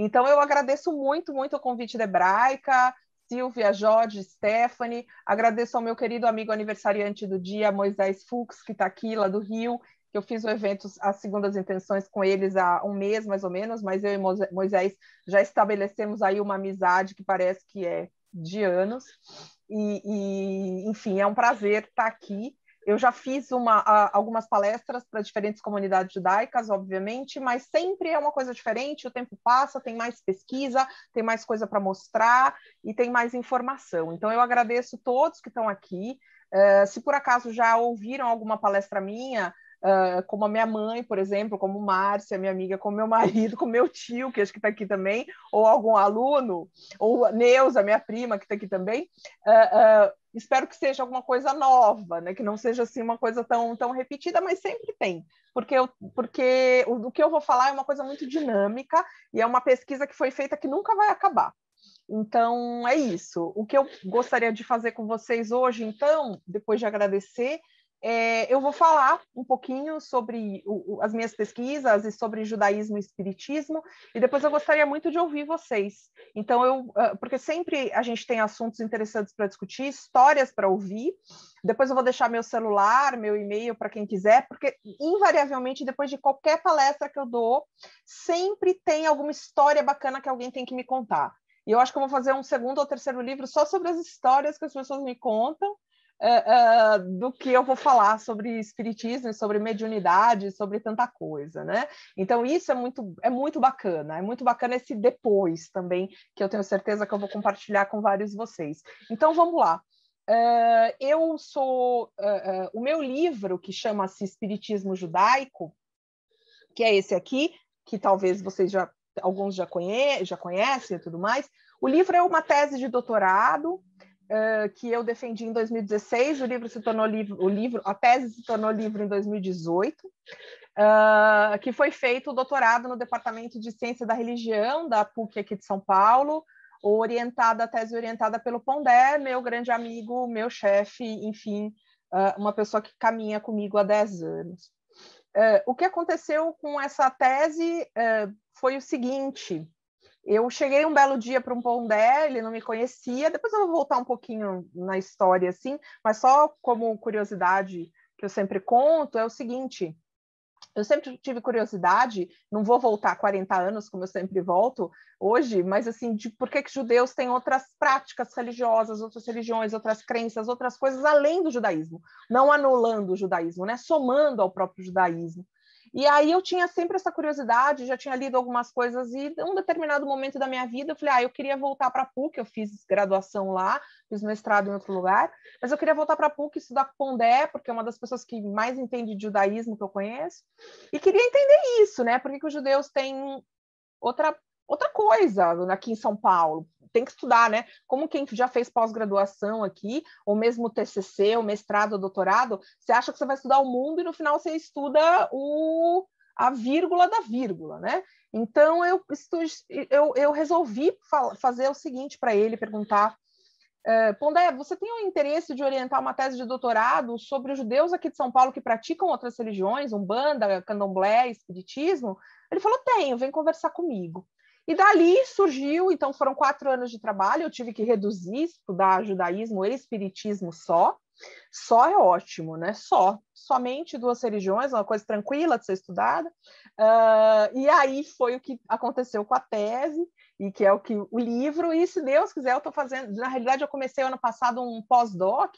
Então, eu agradeço muito, muito o convite da Hebraica, Silvia, Jorge, Stephanie, agradeço ao meu querido amigo aniversariante do dia, Moisés Fux, que está aqui, lá do Rio, que eu fiz o evento As Segundas Intenções com eles há um mês, mais ou menos, mas eu e Moisés já estabelecemos aí uma amizade que parece que é de anos, enfim, é um prazer estar aqui. Eu já fiz algumas palestras para diferentes comunidades judaicas, obviamente, mas sempre é uma coisa diferente, o tempo passa, tem mais pesquisa, tem mais coisa para mostrar e tem mais informação. Então, eu agradeço todos que estão aqui. Se por acaso já ouviram alguma palestra minha, como a minha mãe, por exemplo, como Márcia, minha amiga, como meu marido, como meu tio, que acho que está aqui também, ou algum aluno, ou Neuza, minha prima, que está aqui também, espero que seja alguma coisa nova, né? Que não seja assim uma coisa tão repetida, mas sempre tem, porque o que eu vou falar é uma coisa muito dinâmica e é uma pesquisa que foi feita que nunca vai acabar. Então, é isso. O que eu gostaria de fazer com vocês hoje, então, depois de agradecer, eu vou falar um pouquinho sobre as minhas pesquisas e sobre judaísmo e espiritismo, e depois eu gostaria muito de ouvir vocês. Então, porque sempre a gente tem assuntos interessantes para discutir, histórias para ouvir. Depois eu vou deixar meu celular, meu e-mail para quem quiser, porque invariavelmente, depois de qualquer palestra que eu dou, sempre tem alguma história bacana que alguém tem que me contar. E eu acho que eu vou fazer um segundo ou terceiro livro só sobre as histórias que as pessoas me contam, do que eu vou falar sobre espiritismo, sobre mediunidade, sobre tanta coisa, né? Então, isso é muito bacana esse depois também, que eu tenho certeza que eu vou compartilhar com vários de vocês. Então, vamos lá. O meu livro, que chama-se Espiritismo Judaico, que é esse aqui, que talvez alguns já conhecem e tudo mais. O livro é uma tese de doutorado que eu defendi em 2016. O livro se tornou a tese se tornou livro em 2018, que foi feito o doutorado no Departamento de Ciência da Religião da PUC aqui de São Paulo, a tese orientada pelo Pondé, meu grande amigo, meu chefe, enfim, uma pessoa que caminha comigo há 10 anos. O que aconteceu com essa tese foi o seguinte: eu cheguei um belo dia para um Pondé, ele não me conhecia, depois eu vou voltar um pouquinho na história, assim, mas só como curiosidade que eu sempre conto, é o seguinte: eu sempre tive curiosidade, não vou voltar 40 anos, como eu sempre volto hoje, mas assim, de por que judeus têm outras práticas religiosas, outras religiões, outras crenças, outras coisas além do judaísmo, não anulando o judaísmo, né? Somando ao próprio judaísmo. E aí eu tinha sempre essa curiosidade, já tinha lido algumas coisas e em um determinado momento da minha vida eu falei, eu queria voltar para a PUC, eu fiz graduação lá, fiz mestrado em outro lugar, mas eu queria voltar para a PUC e estudar com Pondé, porque é uma das pessoas que mais entende de judaísmo que eu conheço, e queria entender isso, né? Por que os judeus têm outra coisa aqui em São Paulo? Tem que estudar, né? Como quem já fez pós-graduação aqui, ou mesmo TCC, ou mestrado, ou doutorado, você acha que você vai estudar o mundo e no final você estuda a vírgula da vírgula, né? Então eu resolvi fazer o seguinte para ele, perguntar: Pondé, você tem o interesse de orientar uma tese de doutorado sobre os judeus aqui de São Paulo que praticam outras religiões, Umbanda, Candomblé, Espiritismo? Ele falou, tenho, vem conversar comigo. E dali surgiu, então foram 4 anos de trabalho, eu tive que reduzir, estudar judaísmo e espiritismo só. Só é ótimo, né? Somente 2 religiões, uma coisa tranquila de ser estudada. E aí foi o que aconteceu com a tese, e que é o livro, e se Deus quiser eu estou fazendo, na realidade eu comecei ano passado um pós-doc,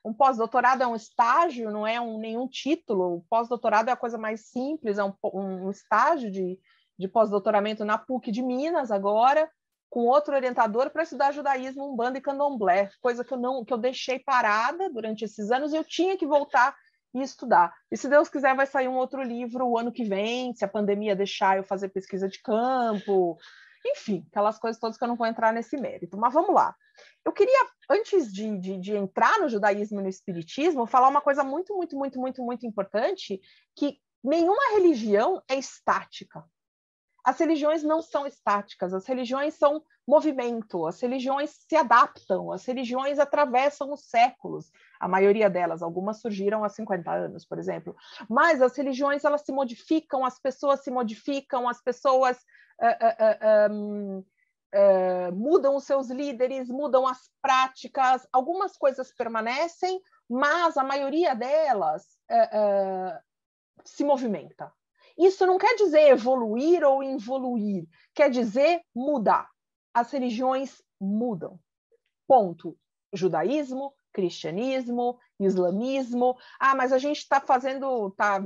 um pós-doutorado é um estágio, não é nenhum título, o pós-doutorado é a coisa mais simples, é um estágio de pós-doutoramento na PUC de Minas agora, com outro orientador para estudar judaísmo, umbanda e candomblé, coisa que eu deixei parada durante esses anos e eu tinha que voltar e estudar. E se Deus quiser vai sair um outro livro o ano que vem, se a pandemia deixar eu fazer pesquisa de campo, enfim, aquelas coisas todas que eu não vou entrar nesse mérito. Mas vamos lá. Eu queria, antes de entrar no judaísmo e no espiritismo, falar uma coisa muito, muito, muito, muito, muito importante, que nenhuma religião é estática. As religiões não são estáticas, as religiões são movimento, as religiões se adaptam, as religiões atravessam os séculos, a maioria delas, algumas surgiram há 50 anos, por exemplo, mas as religiões elas se modificam, as pessoas se modificam, as pessoas mudam os seus líderes, mudam as práticas, algumas coisas permanecem, mas a maioria delas se movimenta. Isso não quer dizer evoluir ou involuir, quer dizer mudar. As religiões mudam. Ponto. Judaísmo, cristianismo, islamismo. Ah, mas a gente está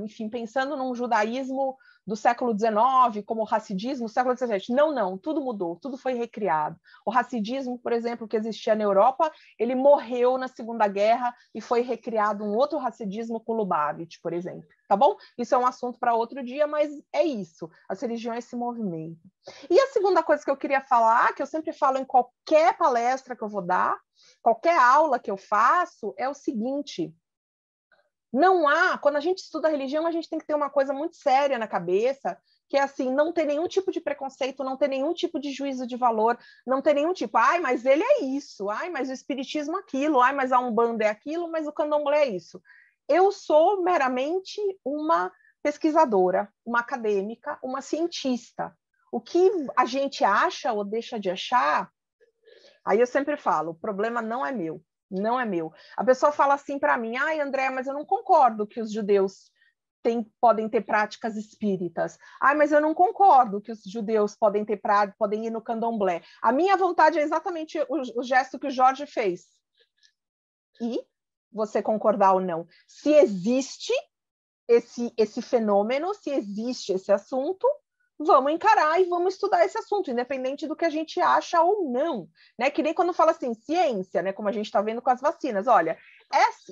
enfim, pensando num judaísmo do século XIX, como o racidismo, do século XVII. Não, tudo mudou, tudo foi recriado. O racidismo, por exemplo, que existia na Europa, ele morreu na Segunda Guerra e foi recriado um outro racidismo com Lubavitch, por exemplo. Tá bom? Isso é um assunto para outro dia, mas é isso. As religiões se movimentam. E a segunda coisa que eu queria falar, que eu sempre falo em qualquer palestra que eu vou dar, qualquer aula que eu faço, é o seguinte: quando a gente estuda a religião, a gente tem que ter uma coisa muito séria na cabeça, que é assim, não ter nenhum tipo de preconceito, não ter nenhum tipo de juízo de valor, não ter nenhum tipo, mas ele é isso, mas o espiritismo é aquilo, mas a Umbanda é aquilo, mas o candomblé é isso. Eu sou meramente uma pesquisadora, uma acadêmica, uma cientista. O que a gente acha ou deixa de achar, aí eu sempre falo, o problema não é meu. Não é meu. A pessoa fala assim para mim, André, mas eu não concordo que os judeus podem ter práticas espíritas. Mas eu não concordo que os judeus podem ir no candomblé. A minha vontade é exatamente o gesto que o Jorge fez. E você concordar ou não. Se existe esse fenômeno, se existe esse assunto, vamos encarar e vamos estudar esse assunto, independente do que a gente acha ou não, né? Que nem quando fala assim, ciência, né? Como a gente está vendo com as vacinas. Olha,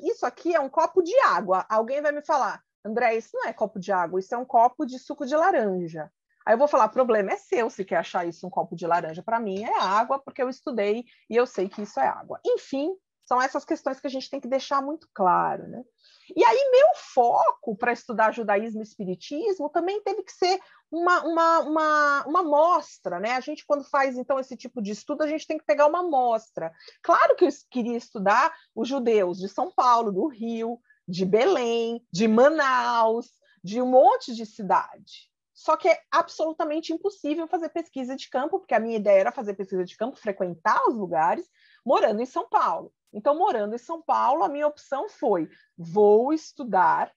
isso aqui é um copo de água. Alguém vai me falar, André, isso não é copo de água, isso é um copo de suco de laranja. Aí eu vou falar, problema é seu se quer achar isso um copo de laranja. Para mim é água, porque eu estudei e eu sei que isso é água. Enfim, são essas questões que a gente tem que deixar muito claro, né? E aí, meu foco para estudar judaísmo e espiritismo também teve que ser uma amostra, né? A gente, quando faz, então, esse tipo de estudo, a gente tem que pegar uma amostra. Claro que eu queria estudar os judeus de São Paulo, do Rio, de Belém, de Manaus, de um monte de cidade. Só que é absolutamente impossível fazer pesquisa de campo, porque a minha ideia era fazer pesquisa de campo, frequentar os lugares, morando em São Paulo. Então, morando em São Paulo, a minha opção foi: vou estudar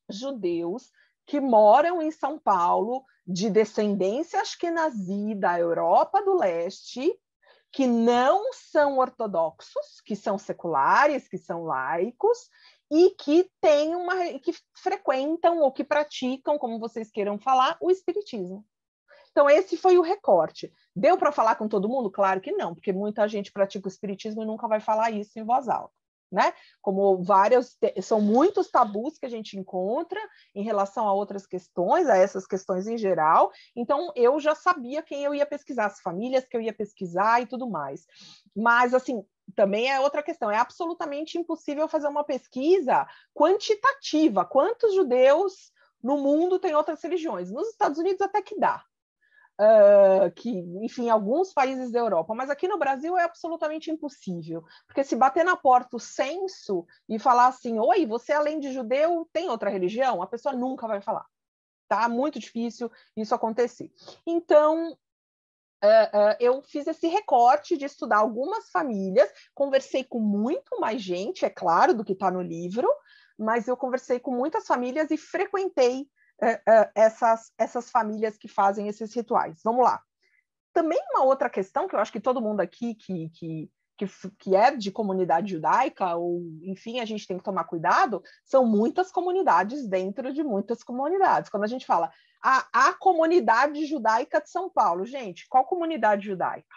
judeus que moram em São Paulo, de descendência ashkenazi da Europa do Leste, que não são ortodoxos, que são seculares, que são laicos, e que que frequentam ou que praticam, como vocês queiram falar, o espiritismo. Então, esse foi o recorte. Deu para falar com todo mundo? Claro que não, porque muita gente pratica o espiritismo e nunca vai falar isso em voz alta, né? Como são muitos tabus que a gente encontra em relação a outras questões, a essas questões em geral. Então, eu já sabia quem eu ia pesquisar, as famílias que eu ia pesquisar e tudo mais. Mas, assim, também é outra questão. É absolutamente impossível fazer uma pesquisa quantitativa. Quantos judeus no mundo têm outras religiões? Nos Estados Unidos até que dá. Enfim, alguns países da Europa, mas aqui no Brasil é absolutamente impossível, porque se bater na porta o censo e falar assim, oi, você além de judeu tem outra religião? A pessoa nunca vai falar, tá? Muito difícil isso acontecer. Então, eu fiz esse recorte de estudar algumas famílias, conversei com muito mais gente, é claro, do que está no livro, mas eu conversei com muitas famílias e frequentei essas famílias que fazem esses rituais. Vamos lá. Também uma outra questão que eu acho que todo mundo aqui que é de comunidade judaica, ou enfim, a gente tem que tomar cuidado, são muitas comunidades dentro de muitas comunidades. Quando a gente fala a comunidade judaica de São Paulo, gente, qual comunidade judaica?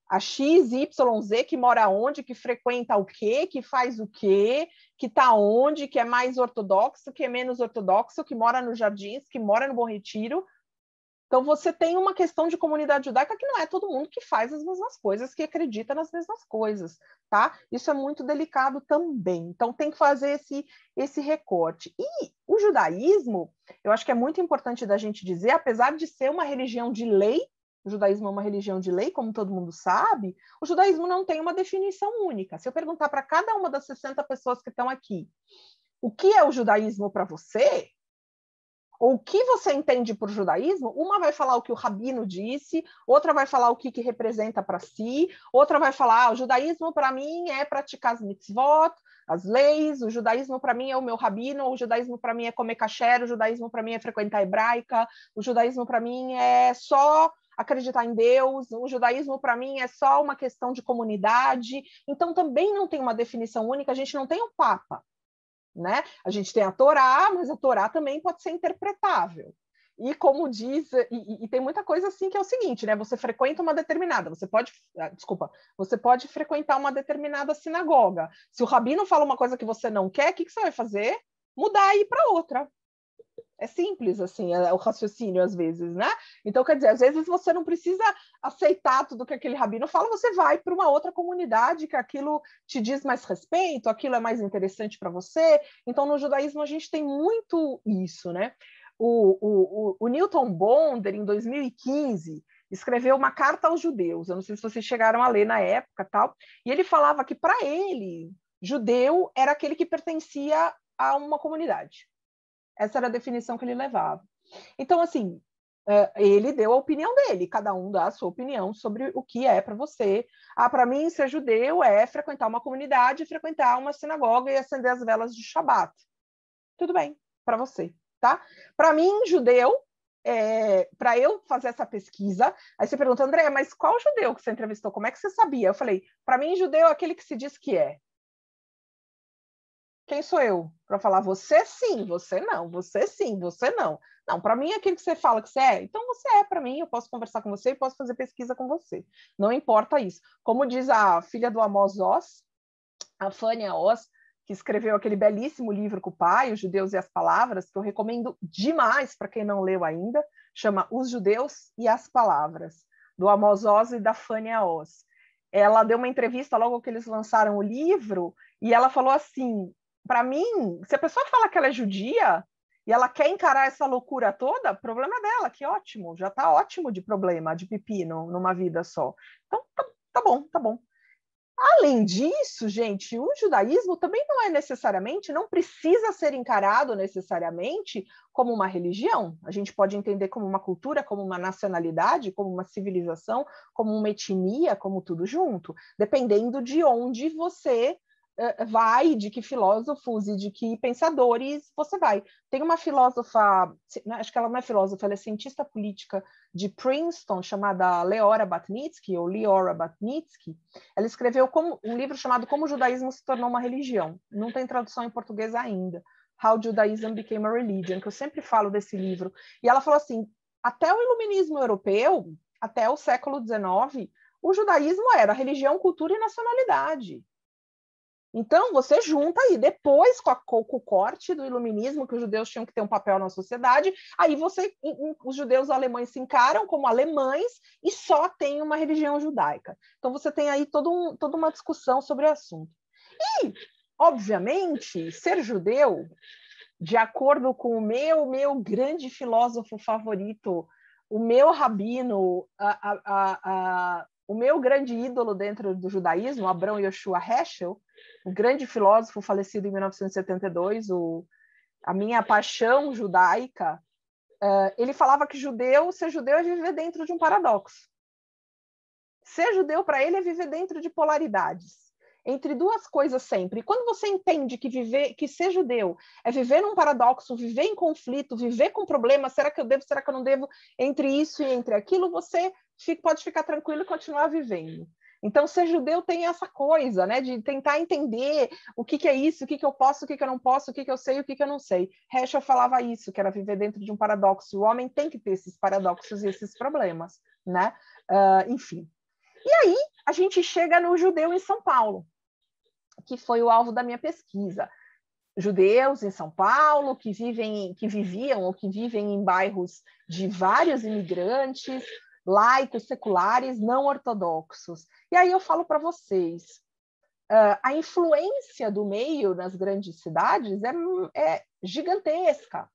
A XYZ que mora onde, que frequenta o quê, que faz o quê, que está onde, que é mais ortodoxo, que é menos ortodoxo, que mora nos Jardins, que mora no Bom Retiro. Então, você tem uma questão de comunidade judaica que não é todo mundo que faz as mesmas coisas, que acredita nas mesmas coisas, tá? Isso é muito delicado também. Então, tem que fazer esse recorte. E o judaísmo, eu acho que é muito importante da gente dizer, apesar de ser uma religião de lei, o judaísmo é uma religião de lei, como todo mundo sabe, o judaísmo não tem uma definição única. Se eu perguntar para cada uma das 60 pessoas que estão aqui, o que é o judaísmo para você? Ou o que você entende por judaísmo, uma vai falar o que o rabino disse, outra vai falar o que representa para si, outra vai falar, o judaísmo para mim é praticar as mitzvot, as leis, o judaísmo para mim é o meu rabino, o judaísmo para mim é comer kasher, o judaísmo para mim é frequentar a hebraica, o judaísmo para mim é só acreditar em Deus, o judaísmo para mim é só uma questão de comunidade. Então também não tem uma definição única, a gente não tem um papa. Né? A gente tem a Torá, mas a Torá também pode ser interpretável. E como diz, e tem muita coisa assim que é o seguinte, né? Você frequenta uma determinada, você pode frequentar uma determinada sinagoga. Se o rabino fala uma coisa que você não quer, o que você vai fazer? Mudar e ir para outra. É simples, assim, o raciocínio, às vezes, né? Então, quer dizer, às vezes você não precisa aceitar tudo que aquele rabino fala, você vai para uma outra comunidade que aquilo te diz mais respeito, aquilo é mais interessante para você. Então, no judaísmo, a gente tem muito isso, né? O Newton Bonder, em 2015, escreveu uma carta aos judeus. Eu não sei se vocês chegaram a ler na época, tal. E ele falava que, para ele, judeu era aquele que pertencia a uma comunidade. Essa era a definição que ele levava. Então, assim, ele deu a opinião dele, cada um dá a sua opinião sobre o que é para você. Para mim, ser judeu é frequentar uma comunidade, frequentar uma sinagoga e acender as velas de Shabat. Tudo bem, para você, tá? Para mim, judeu, para eu fazer essa pesquisa, aí você pergunta, André, mas qual judeu que você entrevistou? Como é que você sabia? Eu falei, para mim, judeu é aquele que se diz que é. Quem sou eu para falar você sim, você não, você sim, você não? Não, para mim é aquilo que você fala que você é, então você é para mim, eu posso conversar com você e posso fazer pesquisa com você. Não importa isso. Como diz a filha do Amos Oz, a Fania Oz, que escreveu aquele belíssimo livro com o pai, Os Judeus e as Palavras, que eu recomendo demais para quem não leu ainda, chama Os Judeus e as Palavras, do Amos Oz e da Fania Oz. Ela deu uma entrevista logo que eles lançaram o livro e ela falou assim, para mim, se a pessoa fala que ela é judia e ela quer encarar essa loucura toda, problema dela, que ótimo, já está ótimo de problema, de pepino numa vida só. Então, tá bom, tá bom. Além disso, gente, o judaísmo também não é necessariamente, não precisa ser encarado necessariamente como uma religião. A gente pode entender como uma cultura, como uma nacionalidade, como uma civilização, como uma etnia, como tudo junto, dependendo de onde você vai, de que filósofos e de que pensadores você vai. Tem uma filósofa, acho que ela não é filósofa, ela é cientista política de Princeton, chamada Leora Batnitsky, ou Leora Batnitsky. Ela escreveu um livro chamado Como o Judaísmo se tornou uma religião. Não tem tradução em português ainda. How Judaism Became a Religion, que eu sempre falo desse livro. E ela falou assim, até o iluminismo europeu, até o século XIX, o judaísmo era religião, cultura e nacionalidade. Então, você junta aí, depois com o corte do iluminismo, que os judeus tinham que ter um papel na sociedade, aí os judeus alemães se encaram como alemães e só tem uma religião judaica. Então, você tem aí toda uma discussão sobre o assunto. E, obviamente, ser judeu, de acordo com o meu grande filósofo favorito, o meu rabino, o meu grande ídolo dentro do judaísmo, Abraham Yoshua Heschel, o grande filósofo falecido em 1972, a minha paixão judaica, ele falava que ser judeu é viver dentro de um paradoxo. Ser judeu, para ele, é viver dentro de polaridades, entre duas coisas sempre. E quando você entende que ser judeu é viver num paradoxo, viver em conflito, viver com problemas, será que eu devo, será que eu não devo, entre isso e entre aquilo, você pode ficar tranquilo e continuar vivendo. Então, ser judeu tem essa coisa, né, de tentar entender o que é isso, o que eu posso, o que eu não posso, o que eu sei, o que eu não sei. Heschel falava isso, que era viver dentro de um paradoxo. O homem tem que ter esses paradoxos e esses problemas, né? Enfim. E aí, a gente chega no judeu em São Paulo, que foi o alvo da minha pesquisa. judeus em São Paulo que viviam ou que vivem em bairros de vários imigrantes, laicos, seculares, não ortodoxos. E aí eu falo para vocês, a influência do meio nas grandes cidades é gigantesca.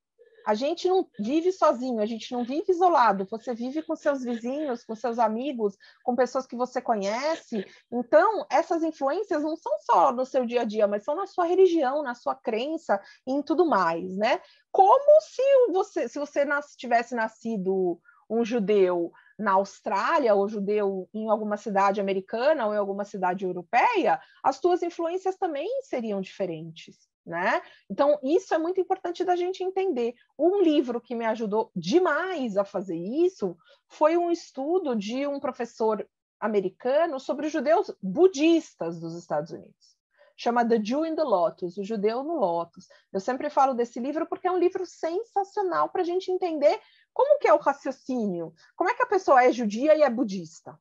A gente não vive sozinho, a gente não vive isolado, você vive com seus vizinhos, com seus amigos, com pessoas que você conhece. Então, essas influências não são só no seu dia a dia, mas são na sua religião, na sua crença e em tudo mais, né? Como se você tivesse nascido um judeu na Austrália, ou judeu em alguma cidade americana ou em alguma cidade europeia, as suas influências também seriam diferentes. Né? Então, isso é muito importante da gente entender. Um livro que me ajudou demais a fazer isso foi um estudo de um professor americano sobre os judeus budistas dos Estados Unidos. Chama The Jew in the Lotus, o judeu no Lótus. Eu sempre falo desse livro porque é um livro sensacional para a gente entender como que é o raciocínio, como é que a pessoa é judia e é budista.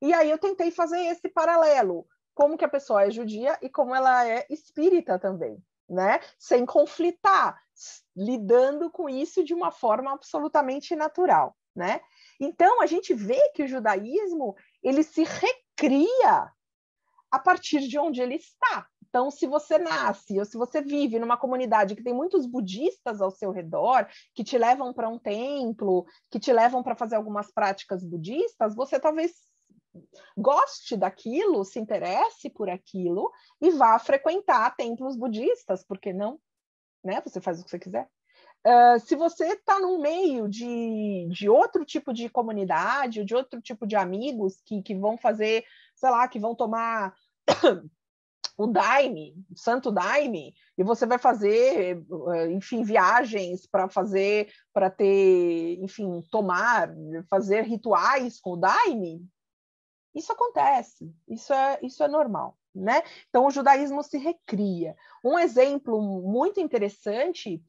E aí eu tentei fazer esse paralelo, como que a pessoa é judia e como ela é espírita também, né? Sem conflitar, lidando com isso de uma forma absolutamente natural, né? Então, a gente vê que o judaísmo, ele se recria a partir de onde ele está. Então, se você nasce ou se você vive numa comunidade que tem muitos budistas ao seu redor, que te levam para um templo, que te levam para fazer algumas práticas budistas, você talvez goste daquilo, se interesse por aquilo e vá frequentar templos budistas, porque não? Né? Você faz o que você quiser. Se você está no meio de outro tipo de comunidade, de outro tipo de amigos que vão fazer, sei lá, que vão tomar o daime, o santo daime, e você vai fazer, enfim, viagens para ter, enfim, fazer rituais com o daime, isso acontece, isso é normal, né? Então, o judaísmo se recria. Um exemplo muito interessante,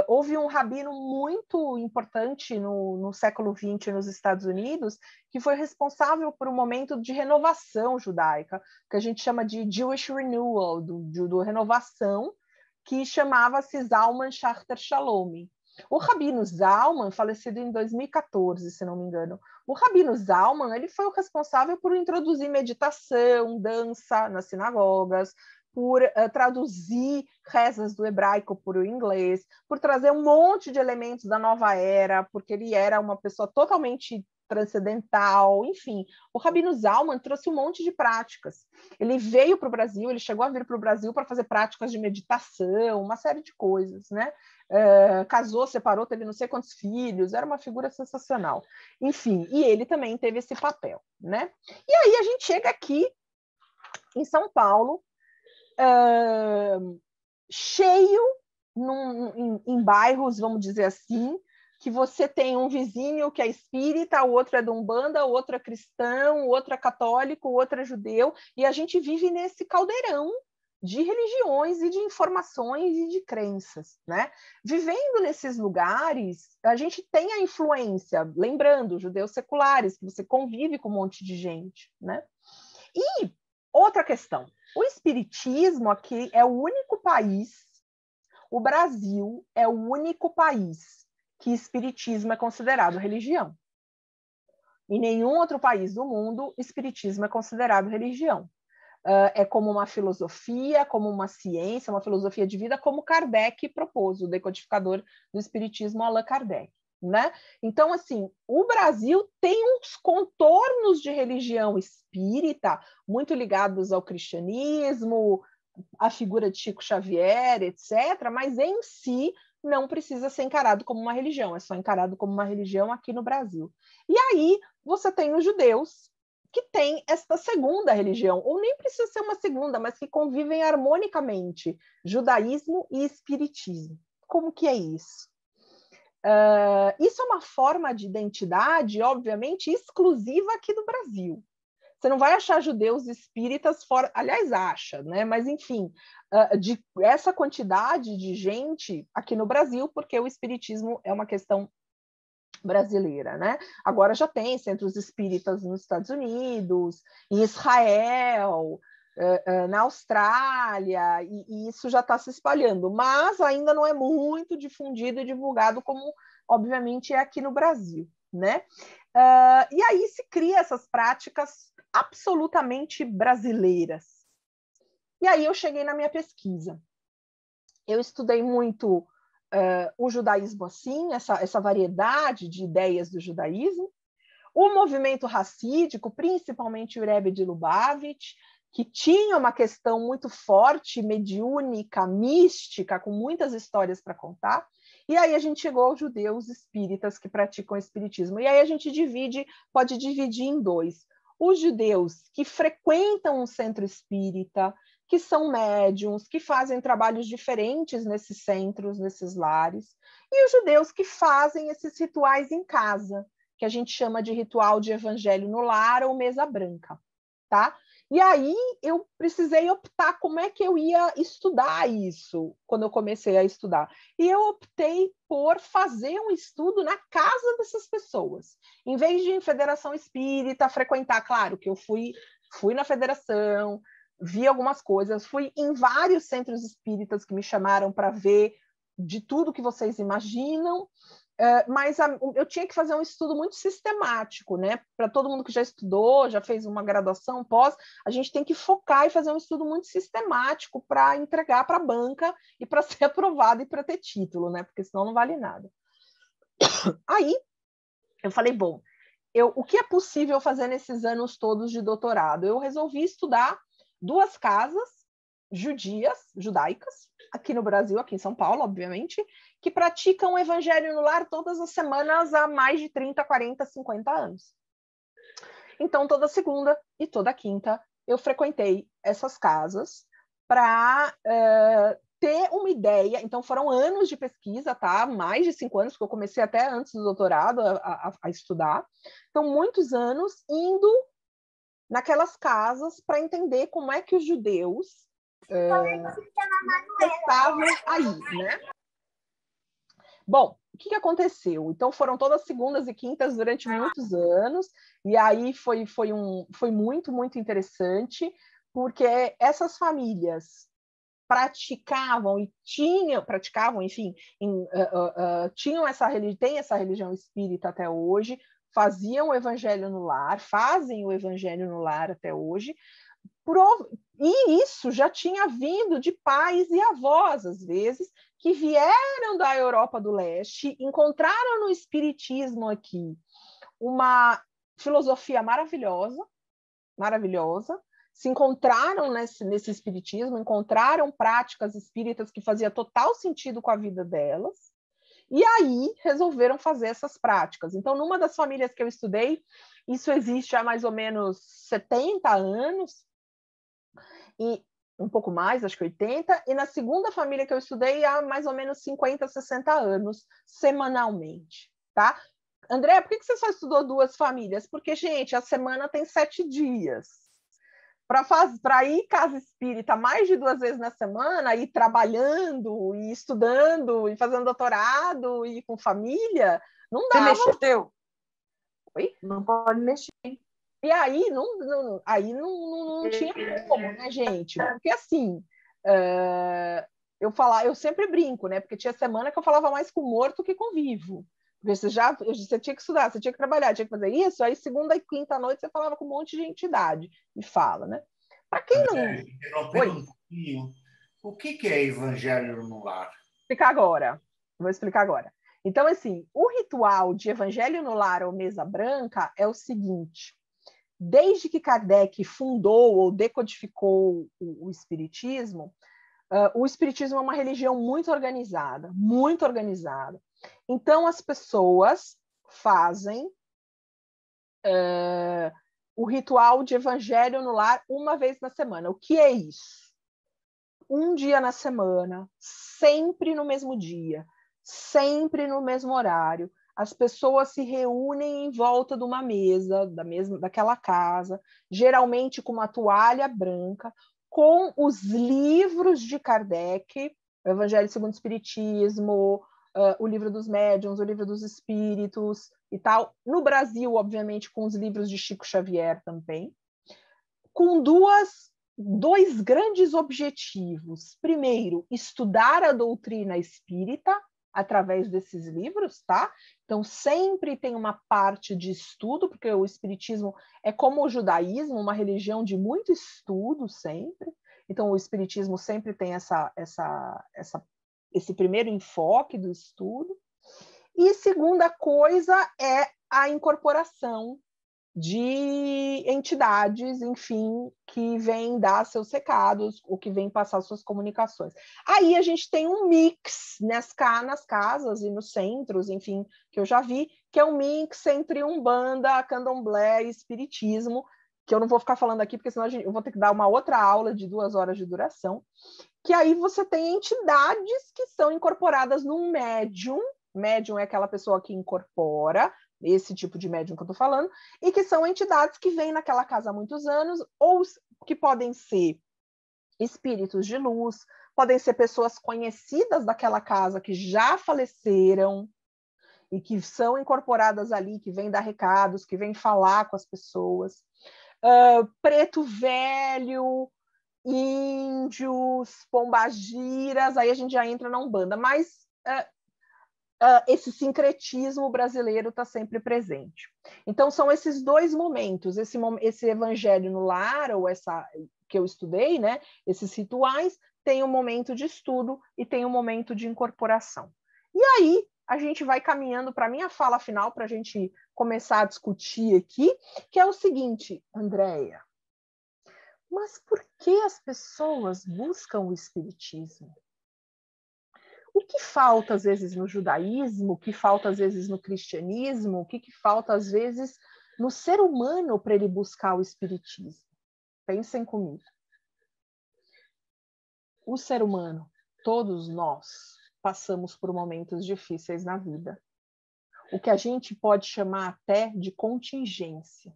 houve um rabino muito importante no século XX nos Estados Unidos, que foi responsável por um momento de renovação judaica, que a gente chama de Jewish Renewal, do renovação, que chamava-se Zalman Schachter Shalom. O Rabino Zalman, falecido em 2014, se não me engano, o Rabino Zalman, ele foi o responsável por introduzir meditação, dança nas sinagogas, por traduzir rezas do hebraico para o inglês, por trazer um monte de elementos da nova era, porque ele era uma pessoa totalmente transcendental, enfim. O Rabino Zalman trouxe um monte de práticas. Ele veio para o Brasil, ele chegou a vir para o Brasil para fazer práticas de meditação, uma série de coisas, né? Casou, separou, teve não sei quantos filhos, era uma figura sensacional. Enfim, e ele também teve esse papel, né? E aí a gente chega aqui em São Paulo, cheio em bairros, vamos dizer assim, que você tem um vizinho que é espírita, o outro é de Umbanda, o outro é cristão, o outro é católico, o outro é judeu, e a gente vive nesse caldeirão de religiões e de informações e de crenças, né? Vivendo nesses lugares, a gente tem a influência, lembrando, judeus seculares, que você convive com um monte de gente, né? E outra questão, o espiritismo aqui é o único país, o Brasil é o único país que espiritismo é considerado religião. Em nenhum outro país do mundo, espiritismo é considerado religião. É como uma filosofia, como uma ciência, uma filosofia de vida, como Kardec propôs, o decodificador do espiritismo Allan Kardec. Né? Então, assim, o Brasil tem uns contornos de religião espírita muito ligados ao cristianismo, à figura de Chico Xavier, etc., mas em si não precisa ser encarado como uma religião, é só encarado como uma religião aqui no Brasil. E aí você tem os judeus, que têm esta segunda religião, ou nem precisa ser uma segunda, mas que convivem harmonicamente, judaísmo e espiritismo. Como que é isso? Isso é uma forma de identidade, obviamente, exclusiva aqui do Brasil. Você não vai achar judeus espíritas fora, aliás, acha, né? Mas, enfim, de essa quantidade de gente aqui no Brasil, porque o espiritismo é uma questão brasileira, né? Agora já tem centros espíritas nos Estados Unidos, em Israel, na Austrália, e isso já está se espalhando, mas ainda não é muito difundido e divulgado como, obviamente, é aqui no Brasil, né? E aí se cria essas práticas absolutamente brasileiras. E aí eu cheguei na minha pesquisa. Eu estudei muito o judaísmo assim, essa variedade de ideias do judaísmo, o movimento racídico, principalmente o Rebbe de Lubavitch, que tinha uma questão muito forte, mediúnica, mística, com muitas histórias para contar. E aí a gente chegou aos judeus espíritas que praticam o espiritismo. E aí a gente pode dividir em dois. Os judeus que frequentam um centro espírita, que são médiums, que fazem trabalhos diferentes nesses centros, nesses lares, e os judeus que fazem esses rituais em casa, que a gente chama de ritual de evangelho no lar ou mesa branca, tá? E aí eu precisei optar como é que eu ia estudar isso quando eu comecei a estudar. E eu optei por fazer um estudo na casa dessas pessoas. Em vez de ir em federação espírita, frequentar, claro que eu fui na federação, vi algumas coisas, fui em vários centros espíritas que me chamaram para ver de tudo que vocês imaginam, mas eu tinha que fazer um estudo muito sistemático, né? Para todo mundo que já estudou, já fez uma graduação, pós, a gente tem que focar e fazer um estudo muito sistemático para entregar para a banca e para ser aprovado e para ter título, né? Porque senão não vale nada. Aí eu falei, bom, o que é possível fazer nesses anos todos de doutorado? Eu resolvi estudar 2 casas judaicas, aqui no Brasil, aqui em São Paulo, obviamente, que praticam o evangelho no lar todas as semanas há mais de 30, 40, 50 anos. Então, toda segunda e toda quinta, eu frequentei essas casas para ter uma ideia. Então, foram anos de pesquisa, tá? Mais de 5 anos, porque eu comecei até antes do doutorado a estudar. Então, muitos anos indo naquelas casas para entender como é que os judeus estavam aí, né? Bom, o que aconteceu? Então, foram todas segundas e quintas durante muitos anos, e aí foi muito, muito interessante, porque essas famílias praticavam, enfim, tinham tem essa religião espírita até hoje, faziam o evangelho no lar, fazem o evangelho no lar até hoje, e isso já tinha vindo de pais e avós, às vezes, que vieram da Europa do Leste, encontraram no espiritismo aqui uma filosofia maravilhosa, se encontraram nesse espiritismo, encontraram práticas espíritas que faziam total sentido com a vida delas, e aí resolveram fazer essas práticas. Então, numa das famílias que eu estudei, isso existe há mais ou menos 70 anos, e um pouco mais, acho que 80, e na segunda família que eu estudei há mais ou menos 50, 60 anos, semanalmente, tá? André, por que você só estudou 2 famílias? Porque, gente, a semana tem 7 dias. Para ir casa espírita mais de 2 vezes na semana, ir trabalhando, e estudando, e fazendo doutorado, e com família, não dava. Você mexeu? Oi? Não pode mexer. E aí não tinha como, né, gente? Porque assim, eu sempre brinco, né? Porque tinha semana que eu falava mais com morto que com vivo. Porque você tinha que estudar, você tinha que trabalhar, tinha que fazer isso, aí segunda e quinta noite você falava com um monte de entidade. E fala, né? Para quem André, não. interrompendo um pouquinho, o que é evangelho no lar? Vou explicar agora. Então, assim, o ritual de evangelho no lar ou mesa branca é o seguinte: desde que Kardec fundou ou decodificou o Espiritismo, o Espiritismo é uma religião muito organizada, muito organizada. Então, as pessoas fazem o ritual de evangelho no lar uma vez na semana. O que é isso? Um dia na semana, sempre no mesmo dia, sempre no mesmo horário, as pessoas se reúnem em volta de uma mesa, daquela casa, geralmente com uma toalha branca, com os livros de Kardec, o Evangelho segundo o Espiritismo, o Livro dos Médiuns, o Livro dos Espíritos e tal. No Brasil, obviamente, com os livros de Chico Xavier também, com 2 dois grandes objetivos. Primeiro, estudar a doutrina espírita através desses livros, tá? Então, sempre tem uma parte de estudo, porque o espiritismo é como o judaísmo, uma religião de muito estudo sempre. Então, o espiritismo sempre tem esse primeiro enfoque do estudo. E segunda coisa é a incorporação de entidades, enfim, que vêm dar seus recados, ou que vêm passar suas comunicações. Aí a gente tem um mix nas casas e nos centros, enfim, que eu já vi, que é um mix entre Umbanda, Candomblé e Espiritismo, que eu não vou ficar falando aqui, porque senão eu vou ter que dar uma outra aula de 2 horas de duração, que aí você tem entidades que são incorporadas num médium. Médium é aquela pessoa que incorpora, esse tipo de médium que eu estou falando, e que são entidades que vêm naquela casa há muitos anos, ou que podem ser espíritos de luz, podem ser pessoas conhecidas daquela casa que já faleceram e que são incorporadas ali, que vêm dar recados, que vêm falar com as pessoas. Preto velho, índios, pombagiras, aí a gente já entra na Umbanda, mas esse sincretismo brasileiro está sempre presente. Então, são esses dois momentos, esse evangelho no lar, ou essa que eu estudei, né? Esses rituais, tem um momento de estudo e tem um momento de incorporação. E aí, a gente vai caminhando para a minha fala final, para a gente começar a discutir aqui, que é o seguinte, Andréia, mas por que as pessoas buscam o espiritismo? O que falta, às vezes, no judaísmo, o que falta, às vezes, no cristianismo, o que falta, às vezes, no ser humano para ele buscar o espiritismo? Pensem comigo. O ser humano, todos nós, passamos por momentos difíceis na vida. O que a gente pode chamar até de contingência.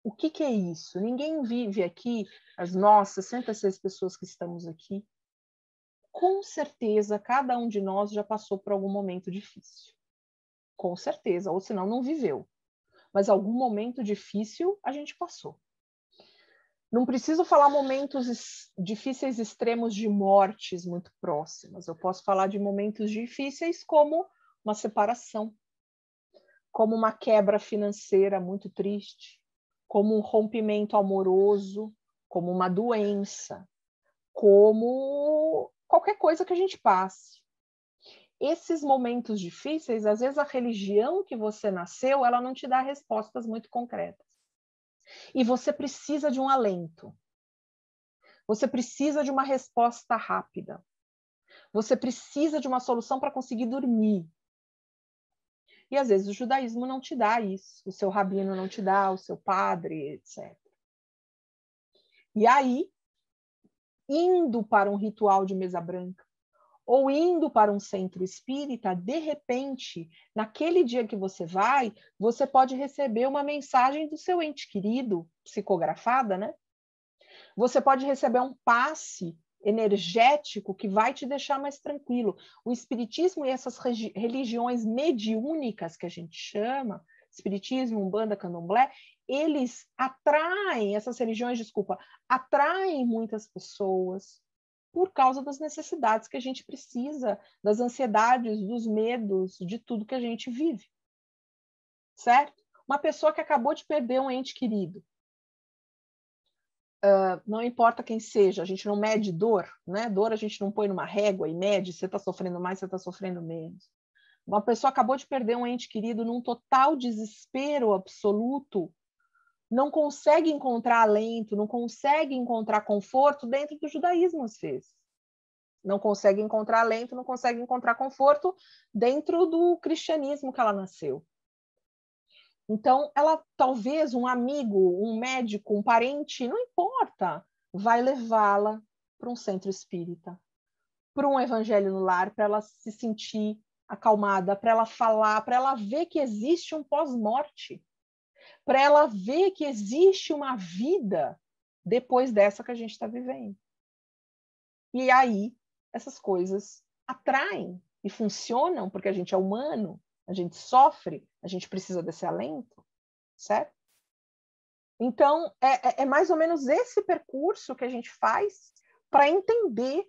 O que é isso? Ninguém vive aqui, as nossas 66 pessoas que estamos aqui, com certeza, cada um de nós já passou por algum momento difícil. Com certeza, ou senão não viveu. Mas algum momento difícil a gente passou. Não preciso falar momentos difíceis extremos de mortes muito próximas. Eu posso falar de momentos difíceis como uma separação, como uma quebra financeira muito triste, como um rompimento amoroso, como uma doença, como qualquer coisa que a gente passe. Esses momentos difíceis, às vezes a religião que você nasceu, ela não te dá respostas muito concretas. E você precisa de um alento. Você precisa de uma resposta rápida. Você precisa de uma solução para conseguir dormir. E às vezes o judaísmo não te dá isso, o seu rabino não te dá, o seu padre, etc. E aí, indo para um ritual de mesa branca, ou indo para um centro espírita, de repente, naquele dia que você pode receber uma mensagem do seu ente querido, psicografada, né? Você pode receber um passe energético que vai te deixar mais tranquilo. O espiritismo e essas religiões mediúnicas que a gente chama, espiritismo, umbanda, candomblé, eles atraem, essas religiões, atraem muitas pessoas por causa das necessidades que a gente precisa, das ansiedades, dos medos, de tudo que a gente vive. Certo? Uma pessoa que acabou de perder um ente querido, não importa quem seja, a gente não mede dor, né? Dor a gente não põe numa régua e mede, você está sofrendo mais, você está sofrendo menos. Uma pessoa acabou de perder um ente querido num total desespero absoluto, não consegue encontrar alento, não consegue encontrar conforto dentro do judaísmo, às vezes. Não consegue encontrar alento, não consegue encontrar conforto dentro do cristianismo que ela nasceu. Então, ela talvez um amigo, um médico, um parente, não importa, vai levá-la para um centro espírita, para um evangelho no lar, para ela se sentir acalmada, para ela falar, para ela ver que existe um pós-morte, para ela ver que existe uma vida depois dessa que a gente está vivendo. E aí, essas coisas atraem e funcionam, porque a gente é humano, a gente sofre, a gente precisa desse alento, certo? Então, é mais ou menos esse percurso que a gente faz para entender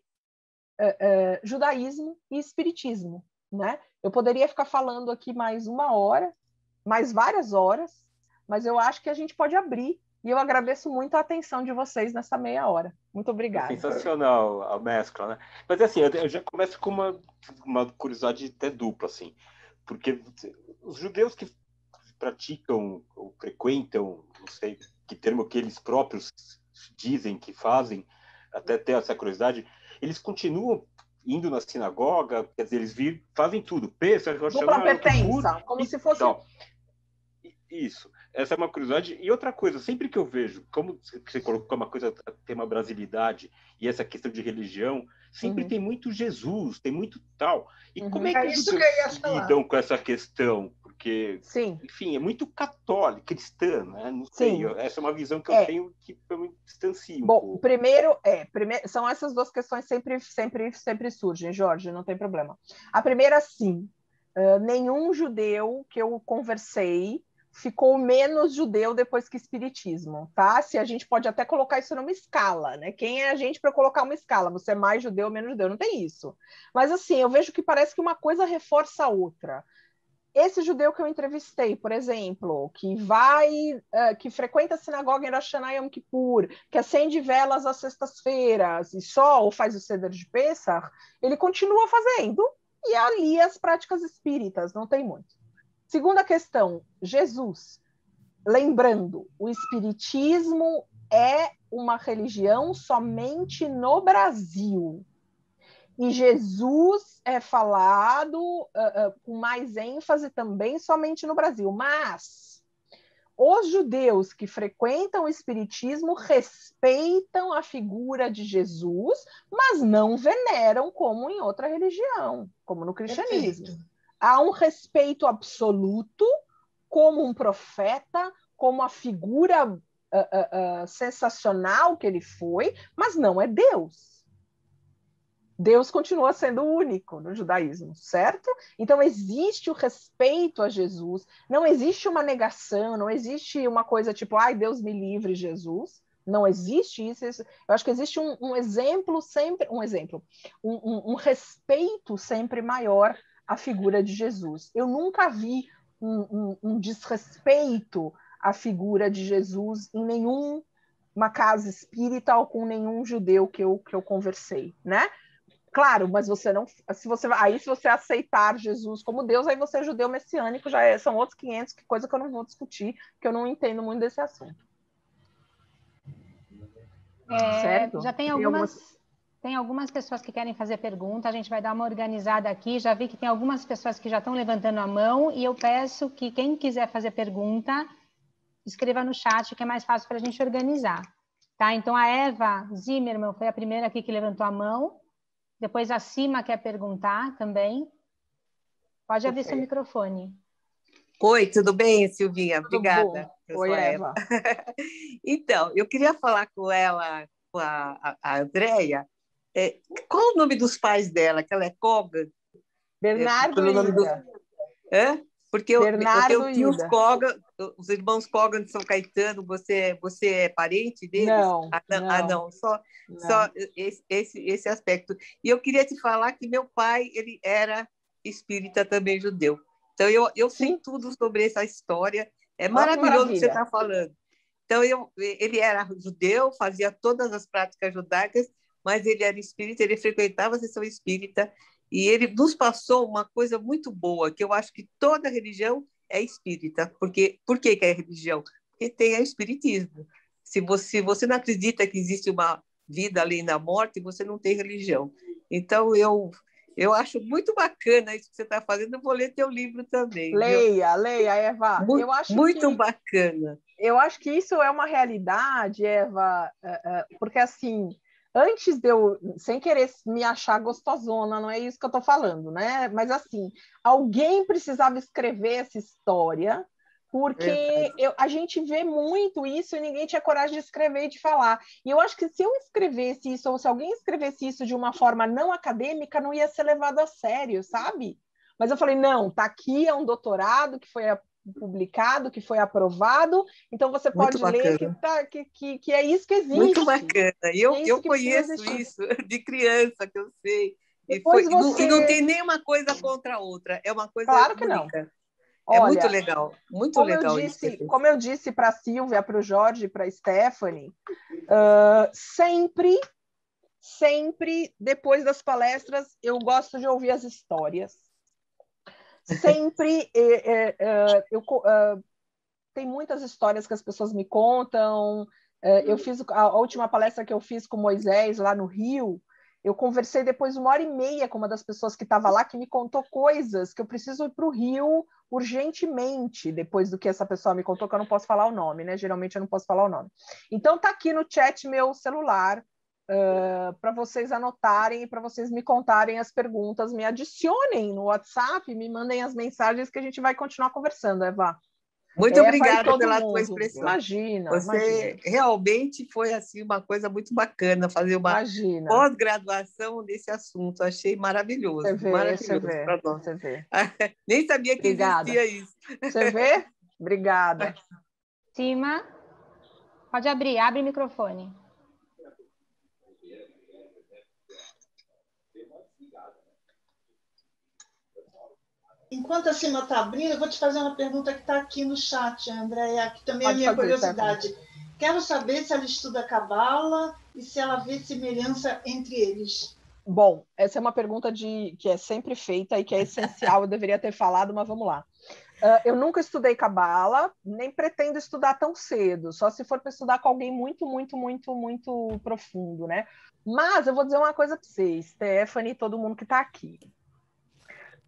judaísmo e espiritismo, né? Eu poderia ficar falando aqui mais 1 hora, mais várias horas, mas eu acho que a gente pode abrir. E eu agradeço muito a atenção de vocês nessa meia hora. Muito obrigada. Sensacional a mescla, né? Mas assim, eu já começo com uma curiosidade até dupla, assim, porque os judeus que praticam ou frequentam, não sei que termo que eles próprios dizem que fazem, até ter essa curiosidade, eles continuam indo na sinagoga, quer dizer, eles fazem tudo, dupla pertença, como se fosse... Isso, essa é uma curiosidade. E outra coisa, sempre que eu vejo, como você colocou uma coisa, tem uma brasilidade e essa questão de religião, sempre tem muito Jesus, tem muito tal. E como é que os judeus lidam com essa questão? Porque, enfim, é muito católico, cristã, né? Não sei, essa é uma visão que eu tenho que eu me distancio um pouco. Primeiro, são essas duas questões sempre surgem, Jorge, não tem problema. A primeira, sim, nenhum judeu que eu conversei ficou menos judeu depois que espiritismo, tá? Se a gente pode até colocar isso numa escala, né? Quem é a gente para colocar uma escala? Você é mais judeu ou menos judeu? Não tem isso. Mas assim, eu vejo que parece que uma coisa reforça a outra. Esse judeu que eu entrevistei, por exemplo, que frequenta a sinagoga em Rosh Hashanah e Yom Kippur, que acende velas às sextas-feiras e só ou faz o Seder de Pessach, ele continua fazendo e ali as práticas espíritas, não tem muito. Segunda questão, Jesus. Lembrando, o espiritismo é uma religião somente no Brasil. E Jesus é falado com mais ênfase também somente no Brasil. Mas os judeus que frequentam o espiritismo respeitam a figura de Jesus, mas não veneram como em outra religião, como no cristianismo. Perfeito. Há um respeito absoluto como um profeta, como a figura sensacional que ele foi, mas não é Deus. Deus continua sendo único no judaísmo, certo? Então existe o respeito a Jesus, não existe uma negação, não existe uma coisa tipo, ai, Deus me livre, Jesus. Não existe isso. Eu acho que existe um exemplo sempre, um respeito sempre maior à figura de Jesus. Eu nunca vi um desrespeito à figura de Jesus em nenhuma casa espírita ou com nenhum judeu que eu conversei, né? Claro, mas você não. Se você aceitar Jesus como Deus, aí você é judeu messiânico, são outros 500, que coisa que eu não vou discutir, que eu não entendo muito desse assunto. Certo? Já tem algumas pessoas que querem fazer pergunta, a gente vai dar uma organizada aqui. Já vi que tem algumas pessoas que já estão levantando a mão, e eu peço que quem quiser fazer pergunta, escreva no chat, que é mais fácil para a gente organizar. Tá? Então, a Eva Zimmermann foi a primeira aqui que levantou a mão. Depois a Cima quer perguntar também. Pode abrir seu microfone. Oi, tudo bem, Silvinha? Obrigada. Oi, Eva. Então, eu queria falar com ela, com a Andréia. Qual o nome dos pais dela? Que ela é Kogan? Bernardo e Ida. Porque eu tenho tios Kogan, os irmãos Kogan de São Caetano. Você é parente deles? Não. Não. Só esse aspecto. E eu queria te falar que meu pai, ele era espírita também, judeu. Então, eu sei tudo sobre essa história. É maravilhoso o que você está falando. Então, ele era judeu, fazia todas as práticas judaicas, mas ele era espírita, ele frequentava a sessão espírita, e ele nos passou uma coisa muito boa, que eu acho que toda religião é espírita. Por que é religião? Porque tem o espiritismo. Se você não acredita que existe uma vida além da morte, você não tem religião. Então, eu acho muito bacana isso que você está fazendo. Eu vou ler teu livro também. Leia, Eva. Muito bacana. Eu acho que isso é uma realidade, Eva, porque assim, antes de eu, sem querer me achar gostosona, não é isso que eu estou falando, né? Mas assim, alguém precisava escrever essa história, porque a gente vê muito isso e ninguém tinha coragem de escrever e de falar. E eu acho que se eu escrevesse isso, ou se alguém escrevesse isso de uma forma não acadêmica, não ia ser levado a sério, sabe? Mas eu falei, não, tá aqui, é um doutorado que foi publicado, que foi aprovado, então você pode ler que é isso que existe. Muito bacana. Eu conheço isso de criança, que eu sei. E não tem nenhuma coisa contra a outra, é uma coisa claro que única. não. É Olha, muito legal, muito legal. Como eu disse para a Silvia, para o Jorge, para a Stephanie, sempre, depois das palestras, eu gosto de ouvir as histórias. Sempre, tem muitas histórias que as pessoas me contam. Eu fiz a última palestra que eu fiz com Moisés, lá no Rio, eu conversei depois 1h30 com uma das pessoas que estava lá, que me contou coisas que eu preciso ir para o Rio urgentemente, depois do que essa pessoa me contou, que eu não posso falar o nome, né? Geralmente eu não posso falar o nome. Então tá aqui no chat meu celular, para vocês anotarem e para vocês me contarem as perguntas, me adicionem no WhatsApp, me mandem as mensagens que a gente vai continuar conversando, Eva. Muito obrigada pela tua expressão. Imagina. Você realmente foi assim uma coisa muito bacana fazer uma pós-graduação desse assunto. Achei maravilhoso. Você vê. Nem sabia que existia isso. Você vê? Obrigada. Cima. Pode abrir, abre o microfone. Enquanto a Cima está abrindo, eu vou te fazer uma pergunta que está aqui no chat, Andréia, que também é a minha curiosidade. Quero saber se ela estuda Cabala e se ela vê semelhança entre eles. Bom, essa é uma pergunta que é sempre feita e que é essencial, eu deveria ter falado, mas vamos lá. Eu nunca estudei Cabala, nem pretendo estudar tão cedo, só se for para estudar com alguém muito, muito, muito, muito profundo, né? Mas eu vou dizer uma coisa para vocês, Stephanie e todo mundo que está aqui.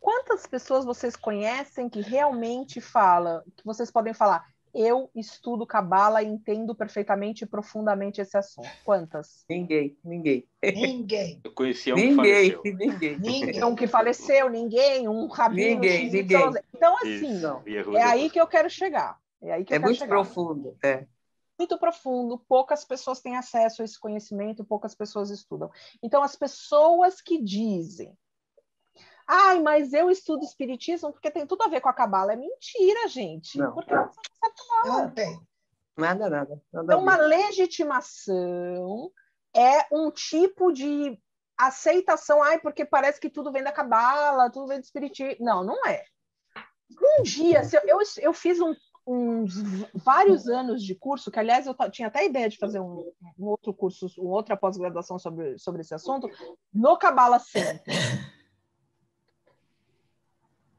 Quantas pessoas vocês conhecem que realmente fala, que vocês podem falar, eu estudo Cabala e entendo perfeitamente e profundamente esse assunto? Quantas? Ninguém. Eu conhecia um que faleceu. Ninguém. Um que faleceu, um rabino. Ninguém. Então, assim, é aí que eu quero chegar. É muito profundo. Muito profundo, poucas pessoas têm acesso a esse conhecimento, poucas pessoas estudam. Então, as pessoas que dizem, mas eu estudo espiritismo porque tem tudo a ver com a Cabala. É mentira, gente. Não. Porque você não sabe Cabala. Não tem. Nada. Então, uma legitimação é um tipo de aceitação. Porque parece que tudo vem da Cabala, tudo vem do espiritismo. Não é. Um dia, eu fiz vários anos de curso, que, aliás, eu tinha até a ideia de fazer um outro curso, uma outra pós-graduação sobre esse assunto, no Cabala Center.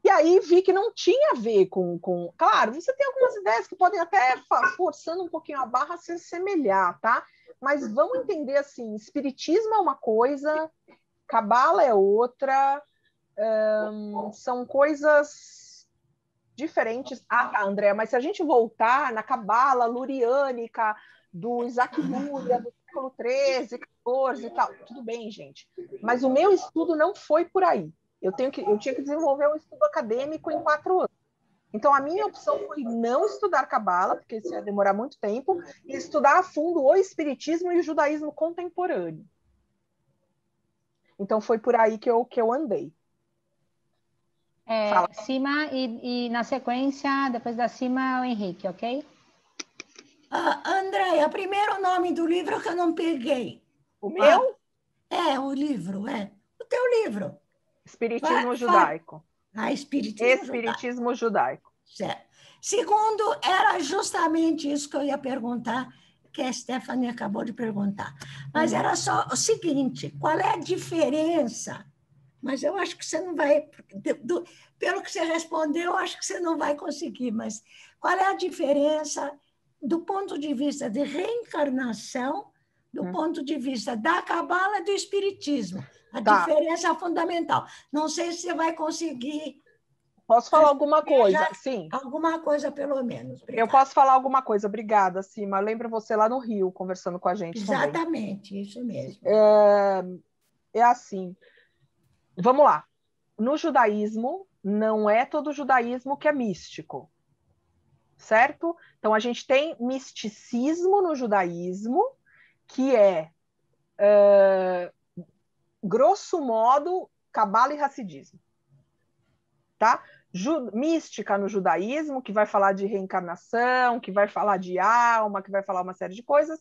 E aí vi que não tinha a ver com... Claro, você tem algumas ideias que podem até, forçando um pouquinho a barra, se assemelhar, tá? Mas vamos entender assim, espiritismo é uma coisa, Cabala é outra, são coisas diferentes. Tá, André, mas se a gente voltar na Cabala luriânica, do Isaac Luria, do século XIII, XIV e tal, tudo bem, gente. Mas o meu estudo não foi por aí. Eu tinha que desenvolver um estudo acadêmico em 4 anos. Então, a minha opção foi não estudar Cabala, porque isso ia demorar muito tempo, e estudar a fundo o espiritismo e o judaísmo contemporâneo. Então, foi por aí que eu andei. Cima e na sequência, depois da Cima, o Henrique, ok? Andréia, primeiro nome do livro que eu não peguei. O meu? O livro, o teu livro. Espiritismo judaico. Espiritismo judaico. Certo. Segundo, era justamente isso que eu ia perguntar, que a Stephanie acabou de perguntar. Mas era só o seguinte, qual é a diferença? Mas eu acho que você não vai... Pelo que você respondeu, eu acho que você não vai conseguir, mas qual é a diferença do ponto de vista de reencarnação, do ponto de vista da Cabala e do Espiritismo? A diferença fundamental. Não sei se você vai conseguir... Posso falar alguma coisa? Sim. Alguma coisa, pelo menos. Obrigada. Eu posso falar alguma coisa. Obrigada, Cima. Lembro você lá no Rio, conversando com a gente Exatamente, também. Isso mesmo. É assim. Vamos lá. No judaísmo, não é todo judaísmo que é místico. Certo? Então, a gente tem misticismo no judaísmo, que é... grosso modo, Cabala e Hassidismo. Tá? mística no judaísmo, que vai falar de reencarnação, que vai falar de alma, que vai falar uma série de coisas,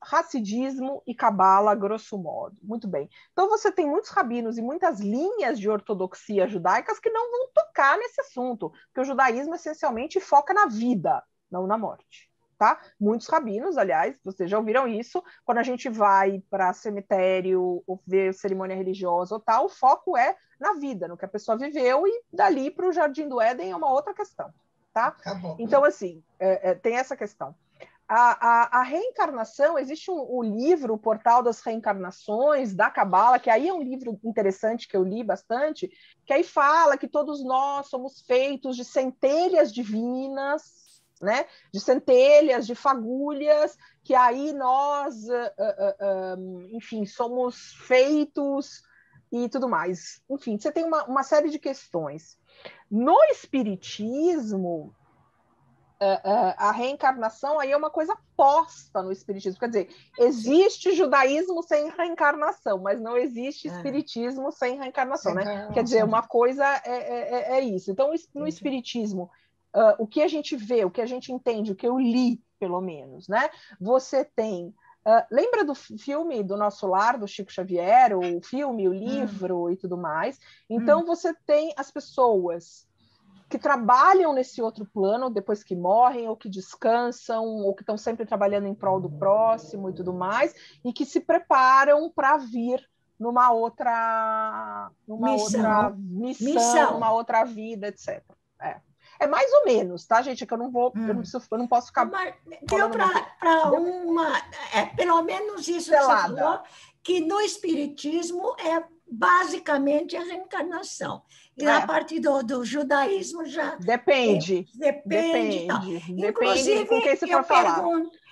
Hassidismo e Cabala, grosso modo. Muito bem. Então, você tem muitos rabinos e muitas linhas de ortodoxia judaicas que não vão tocar nesse assunto, porque o judaísmo, essencialmente, foca na vida, não na morte. Tá? Muitos rabinos, aliás, vocês já ouviram isso, quando a gente vai para cemitério ou ver cerimônia religiosa ou tal, o foco é na vida, no que a pessoa viveu, e dali para o Jardim do Éden é uma outra questão. Tá? Então, assim, tem essa questão. A reencarnação, existe o livro, o Portal das Reencarnações, da Cabala, que aí é um livro interessante que eu li bastante, que aí fala que todos nós somos feitos de centelhas divinas, né? De centelhas, de fagulhas, que aí nós, enfim, somos feitos e tudo mais. Enfim, você tem uma série de questões. No Espiritismo, a reencarnação aí é uma coisa posta no Espiritismo. Quer dizer, existe judaísmo sem reencarnação, mas não existe Espiritismo sem reencarnação, né? Quer dizer, uma coisa é isso. Então, no Espiritismo, o que a gente vê, o que a gente entende, o que eu li, pelo menos, né? Você tem... lembra do filme do Nosso Lar, do Chico Xavier, o filme, o livro e tudo mais? Então, você tem as pessoas que trabalham nesse outro plano depois que morrem, ou que descansam, ou que estão sempre trabalhando em prol do próximo e tudo mais, e que se preparam para vir numa outra missão, numa outra vida, etc. É mais ou menos, tá, gente? É que eu não posso ficar... Deu para uma... pelo menos isso que você falou, que no Espiritismo é basicamente a reencarnação. E a partir do judaísmo já... Depende. Depende Inclusive, com quem você for falar.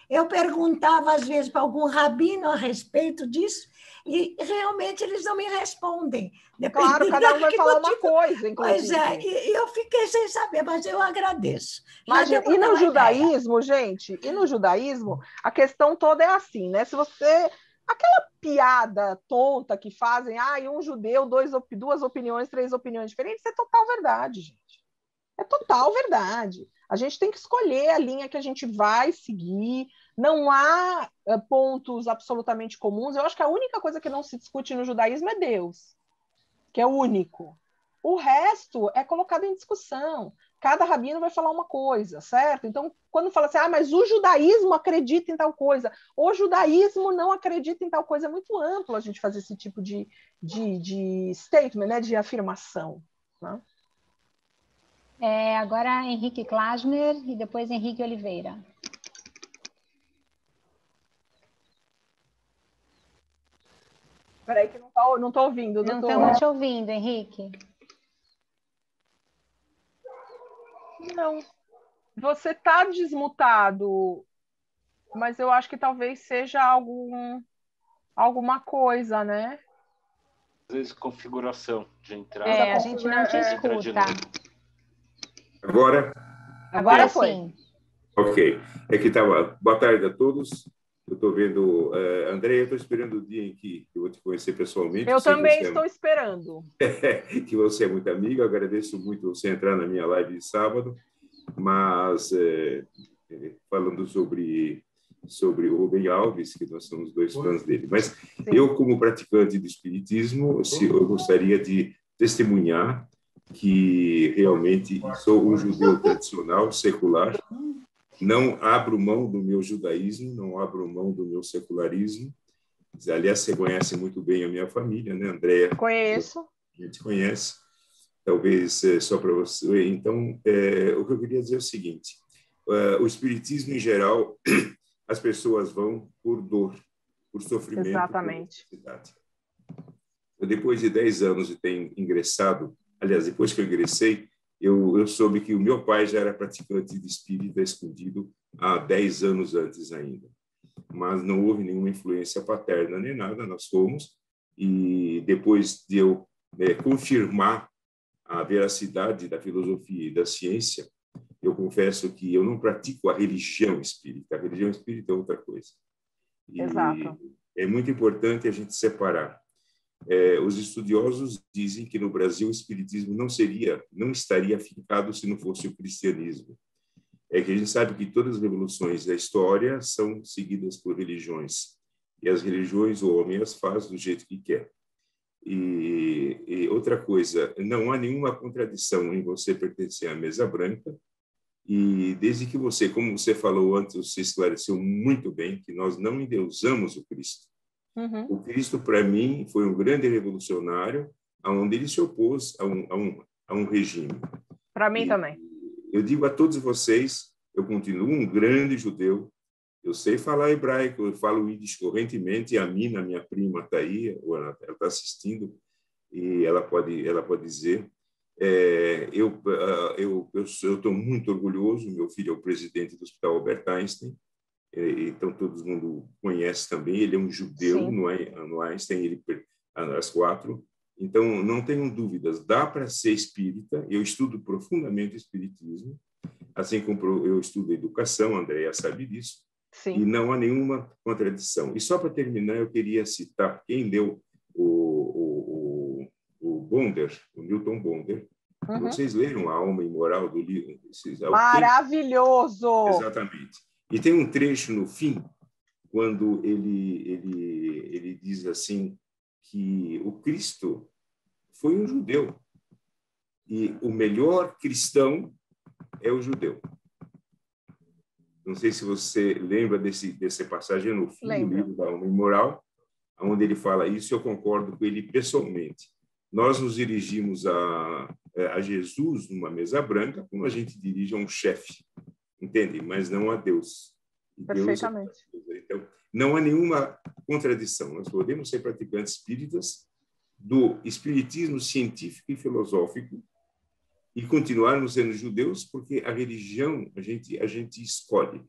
Eu perguntava, às vezes, para algum rabino a respeito disso, e realmente eles não me respondem. Claro, cada um vai falar uma coisa, inclusive. Pois é, e eu fiquei sem saber, mas eu agradeço. Imagina, e no judaísmo, gente, a questão toda é assim, né? Se você... Aquela piada tonta que fazem, um judeu, duas opiniões, 3 opiniões diferentes, é total verdade, gente. É total verdade. A gente tem que escolher a linha que a gente vai seguir. Não há pontos absolutamente comuns. Eu acho que a única coisa que não se discute no judaísmo é Deus, que é o único. O resto é colocado em discussão. Cada rabino vai falar uma coisa, certo? Então, quando fala assim, mas o judaísmo acredita em tal coisa, o judaísmo não acredita em tal coisa, é muito amplo a gente fazer esse tipo de statement, né? De afirmação. Né? Agora, Henrique Klasmer e depois Henrique Oliveira. Espera aí que não estou ouvindo. Não estamos te ouvindo, Henrique. Não. Você está desmutado, mas eu acho que talvez seja alguma coisa, né? Às vezes configuração de entrada. A gente não te escuta. Agora? Agora foi. Ok. É que estava... Boa tarde a todos. Eu estou vendo... Andréia, eu estou esperando o dia em que eu vou te conhecer pessoalmente. Eu também estou esperando. Que você é muito amiga. Eu agradeço muito você entrar na minha live de sábado. Mas, falando sobre o Rubem Alves, que nós somos 2 fãs dele. Mas sim, eu, como praticante do espiritismo, eu gostaria de testemunhar que realmente sou um judeu tradicional, secular. Não abro mão do meu judaísmo, não abro mão do meu secularismo. Aliás, você conhece muito bem a minha família, né, Andréia? Conheço. A gente conhece. Talvez só para você. Então, o que eu queria dizer é o seguinte: o espiritismo, em geral, as pessoas vão por dor, por sofrimento. Exatamente. Por necessidade. Depois de 10 anos de ter ingressado, aliás, depois que eu ingressei, eu soube que o meu pai já era praticante de espírita escondido há 10 anos antes ainda. Mas não houve nenhuma influência paterna nem nada, nós fomos. E depois de eu confirmar a veracidade da filosofia e da ciência, eu confesso que eu não pratico a religião espírita. A religião espírita é outra coisa. E exato. É muito importante a gente separar. Os estudiosos dizem que no Brasil o espiritismo não estaria fincado se não fosse o cristianismo. É que a gente sabe que todas as revoluções da história são seguidas por religiões. E as religiões, o homem as faz do jeito que quer. E outra coisa, não há nenhuma contradição em você pertencer à mesa branca, e desde que você, como você falou antes, você esclareceu muito bem que nós não endeusamos o Cristo. Uhum. O Cristo, para mim, foi um grande revolucionário, onde ele se opôs a um regime. Para mim também. Eu digo a todos vocês, eu continuo um grande judeu, eu sei falar hebraico, eu falo ídis correntemente, e a Mina, minha prima, está aí, ela está assistindo, e ela pode dizer. Eu estou muito orgulhoso, meu filho é o presidente do Hospital Albert Einstein, então todo mundo conhece também, ele é um judeu no Einstein, ele as 4, então não tenham dúvidas, dá para ser espírita, eu estudo profundamente o espiritismo, assim como eu estudo educação, a Andrea sabe disso, sim. E não há nenhuma contradição. E só para terminar, eu queria citar quem leu o Bonder, o Newton Bonder. Uhum. Vocês leram A Alma Imoral do livro? Maravilhoso! Exatamente. E tem um trecho no fim, quando ele diz assim, que o Cristo foi um judeu. E o melhor cristão é o judeu. Não sei se você lembra dessa passagem no fim do livro da Alma Imoral, onde ele fala isso, eu concordo com ele pessoalmente. Nós nos dirigimos a Jesus numa mesa branca, como a gente dirige a um chefe, entende? Mas não a Deus. Perfeitamente. Então, não há nenhuma contradição. Nós podemos ser praticantes espíritas do espiritismo científico e filosófico e continuarmos sendo judeus, porque a religião a gente escolhe.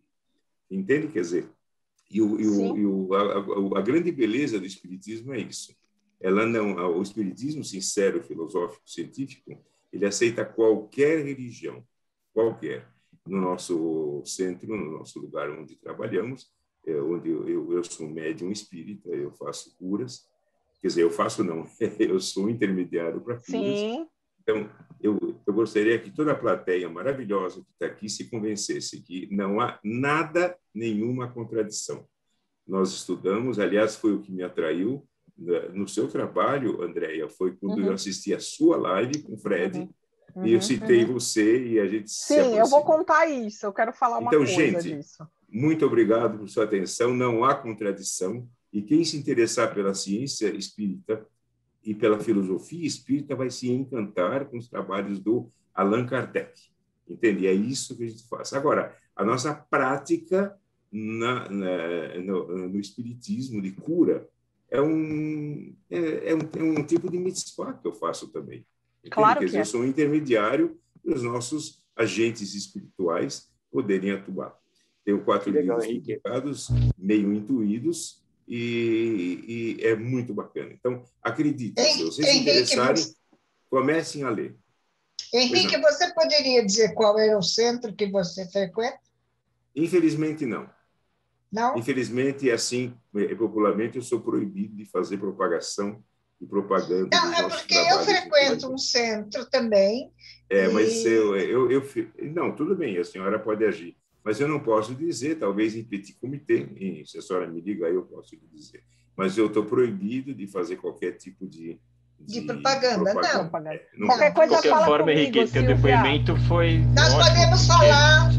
Entende? Quer dizer, a grande beleza do espiritismo é isso. O espiritismo sincero, filosófico, científico, ele aceita qualquer religião, qualquer. No nosso centro, no nosso lugar onde trabalhamos, onde eu sou médium espírita, eu faço curas. Quer dizer, eu sou intermediário para curas. Sim. Então, eu gostaria que toda a plateia maravilhosa que está aqui se convencesse que não há nenhuma contradição. Nós estudamos, aliás, foi o que me atraiu no seu trabalho, Andréia, foi quando eu assisti a sua live com o Fred, e eu citei você e a gente se aproximou. Eu vou contar isso, eu quero falar uma coisa disso. Muito obrigado por sua atenção, não há contradição, e quem se interessar pela ciência espírita e pela filosofia espírita vai se encantar com os trabalhos do Allan Kardec. Entende? É isso que a gente faz. Agora, a nossa prática no espiritismo de cura é um tipo de mitzvah que eu faço também. Entende? Claro que Quer dizer, eu sou um intermediário para os nossos agentes espirituais poderem atuar. Tenho 4 livros publicados, meio intuídos, e é muito bacana. Então, acredite, se vocês se interessarem, comecem a ler. Henrique, você poderia dizer qual é o centro que você frequenta? Infelizmente, não. Não? Infelizmente, assim, popularmente, eu sou proibido de fazer propagação e propaganda dos nossos trabalhos. Porque eu frequento um centro também. Mas não, tudo bem, a senhora pode agir. Mas eu não posso dizer, talvez em petit comité, se a senhora me liga, aí eu posso lhe dizer. Mas eu estou proibido de fazer qualquer tipo de propaganda. Não. Qualquer coisa, de qualquer forma, Henrique, seu depoimento foi Nós podemos falar.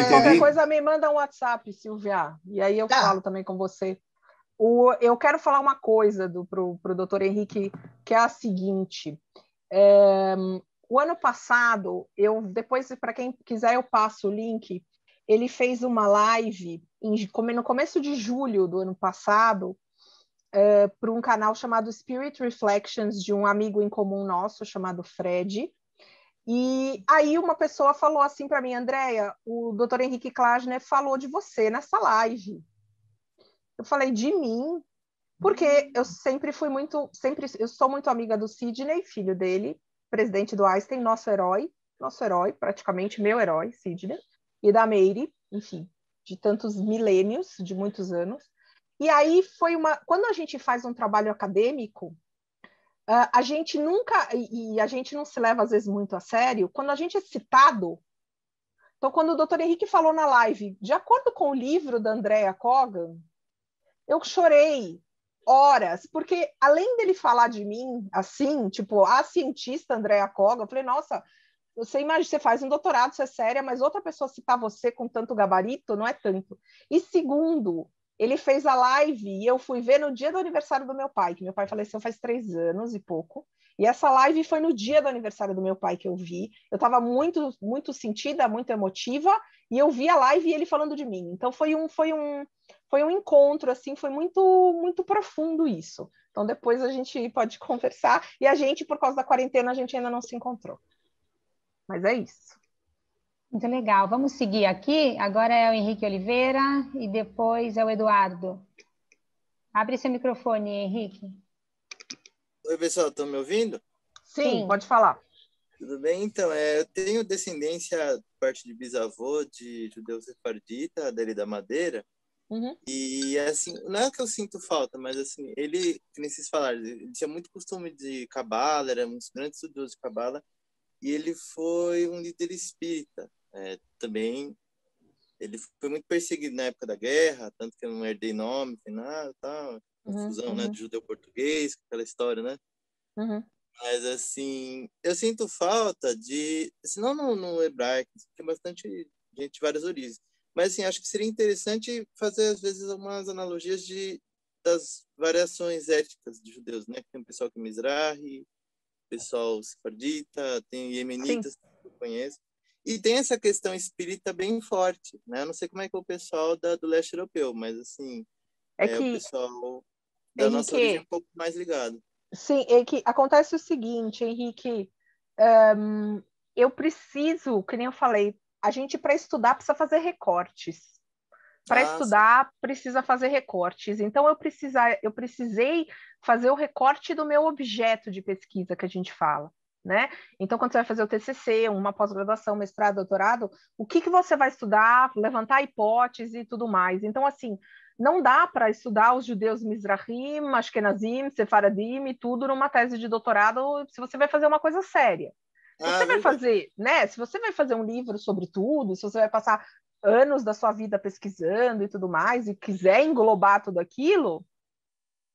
Qualquer coisa, me manda um WhatsApp, Silvia, e aí eu falo também com você. Eu quero falar uma coisa para o doutor Henrique, que é a seguinte. O ano passado, depois, para quem quiser, eu passo o link. Ele fez uma live no começo de julho do ano passado para um canal chamado Spirit Reflections, de um amigo em comum nosso chamado Fred. E aí uma pessoa falou assim para mim, Andréia, o Dr. Henrique Klausner falou de você nessa live. Eu falei, de mim? Porque eu eu sou muito amiga do Sidney, filho dele, presidente do Einstein, nosso herói, praticamente meu herói, Sidney, e da Meire, enfim, de tantos milênios, de muitos anos. E aí quando a gente faz um trabalho acadêmico, a gente nunca, e a gente não se leva às vezes muito a sério, quando a gente é citado. Então, quando o Dr. Henrique falou na live, de acordo com o livro da Andrea Kogan, eu chorei horas, porque além dele falar de mim, assim, tipo, a cientista Andrea Kogan, eu falei, nossa, você imagina, você faz um doutorado, você é séria, mas outra pessoa citar você com tanto gabarito, não é tanto. E segundo, ele fez a live e eu fui ver no dia do aniversário do meu pai, que meu pai faleceu faz 3 anos e pouco, e essa live foi no dia do aniversário do meu pai que eu vi. Eu estava muito, muito sentida, muito emotiva, e eu vi a live e ele falando de mim. Então foi um encontro, assim, foi muito, muito profundo isso. Então depois a gente pode conversar, e a gente, por causa da quarentena, a gente ainda não se encontrou. Mas é isso. Muito legal. Vamos seguir aqui. Agora é o Henrique Oliveira e depois é o Eduardo. Abre seu microfone, Henrique. Oi, pessoal, estão me ouvindo? Sim, pode falar. Tudo bem? Então, eu tenho descendência parte de bisavô de judeu sefardita, dele da Madeira. Uhum. E, assim, não é que eu sinto falta, mas, assim, ele, que nem vocês falaram, ele tinha muito costume de cabala, era um grande estudioso de cabala, e ele foi um líder espírita. Também, ele foi muito perseguido na época da guerra, tanto que eu não herdei nome, nem nada, tal, confusão, né, de judeu-português, aquela história, né? Mas, assim, eu sinto falta de, assim, não no hebraico, tem bastante gente de várias origens, mas, assim, acho que seria interessante fazer, às vezes, algumas analogias das variações étnicas de judeus, né? Tem um pessoal que é Mizrahi, pessoal sefardita, tem iemenitas, que eu conheço, e tem essa questão espírita bem forte, né? Eu não sei como é que é o pessoal do leste europeu, mas, assim, o pessoal da nossa origem é um pouco mais ligado. Sim, é que acontece o seguinte, Henrique, eu preciso, que nem eu falei, a gente para estudar precisa fazer recortes. Para estudar, precisa fazer recortes. Então, eu precisei fazer o recorte do meu objeto de pesquisa que a gente fala, né? Então, quando você vai fazer o TCC, uma pós-graduação, mestrado, doutorado, o que você vai estudar, levantar hipótese e tudo mais. Então, assim, não dá para estudar os judeus Mizrahim, Ashkenazim, Sefaradim e tudo numa tese de doutorado se você vai fazer uma coisa séria. Se você vai fazer, né? Se você vai fazer um livro sobre tudo, se você vai passar anos da sua vida pesquisando e tudo mais, e quiser englobar tudo aquilo,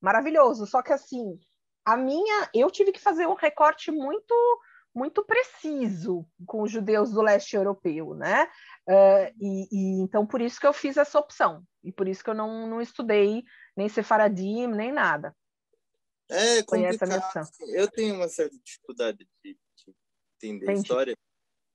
maravilhoso. Só que assim, eu tive que fazer um recorte muito, muito preciso com os judeus do leste europeu, né? Então, por isso que eu fiz essa opção. E por isso que eu não estudei nem Sefaradim, nem nada. É complicado. Eu tenho uma certa dificuldade de entender a história,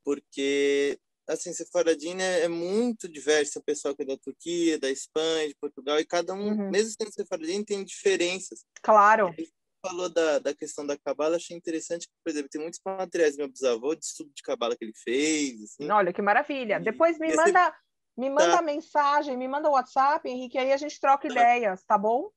porque, assim, Sefaradim é muito diverso. O pessoal que é da Turquia, da Espanha, de Portugal, e cada um, mesmo sendo Sefaradim, tem diferenças. Claro. Ele falou da questão da cabala, achei interessante, por exemplo, tem muitos materiais do meu bisavô de estudo de cabala que ele fez. Assim. Olha, que maravilha. Depois me manda a mensagem, me manda o WhatsApp, Henrique, aí a gente troca ideias, tá bom?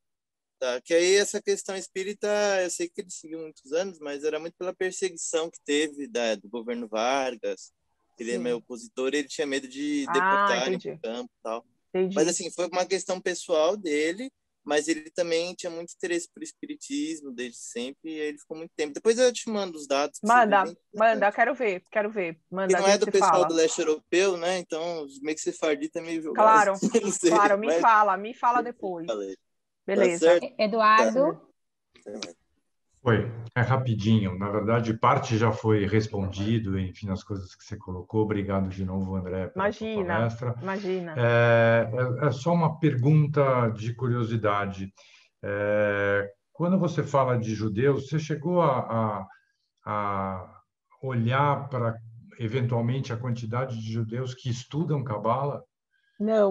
Tá, que aí essa questão espírita, eu sei que ele seguiu muitos anos, mas era muito pela perseguição que teve do governo Vargas. Ele é meu opositor, ele tinha medo de deportarem para o campo e tal. Entendi. Mas, assim, foi uma questão pessoal dele, mas ele também tinha muito interesse por espiritismo desde sempre, e aí ele ficou muito tempo. Depois eu te mando os dados. Manda, quero ver. Manda, e não é do pessoal do leste europeu, né? Então, meio que sefardita é meio jogado. Claro, me fala depois. Falei. Beleza. Tá, Eduardo? Oi, é rapidinho. Na verdade, parte já foi respondido, enfim, as coisas que você colocou. Obrigado de novo, André, pela sua palestra. Imagina. É só uma pergunta de curiosidade. Quando você fala de judeus, você chegou a olhar para, eventualmente, a quantidade de judeus que estudam Cabala? Não.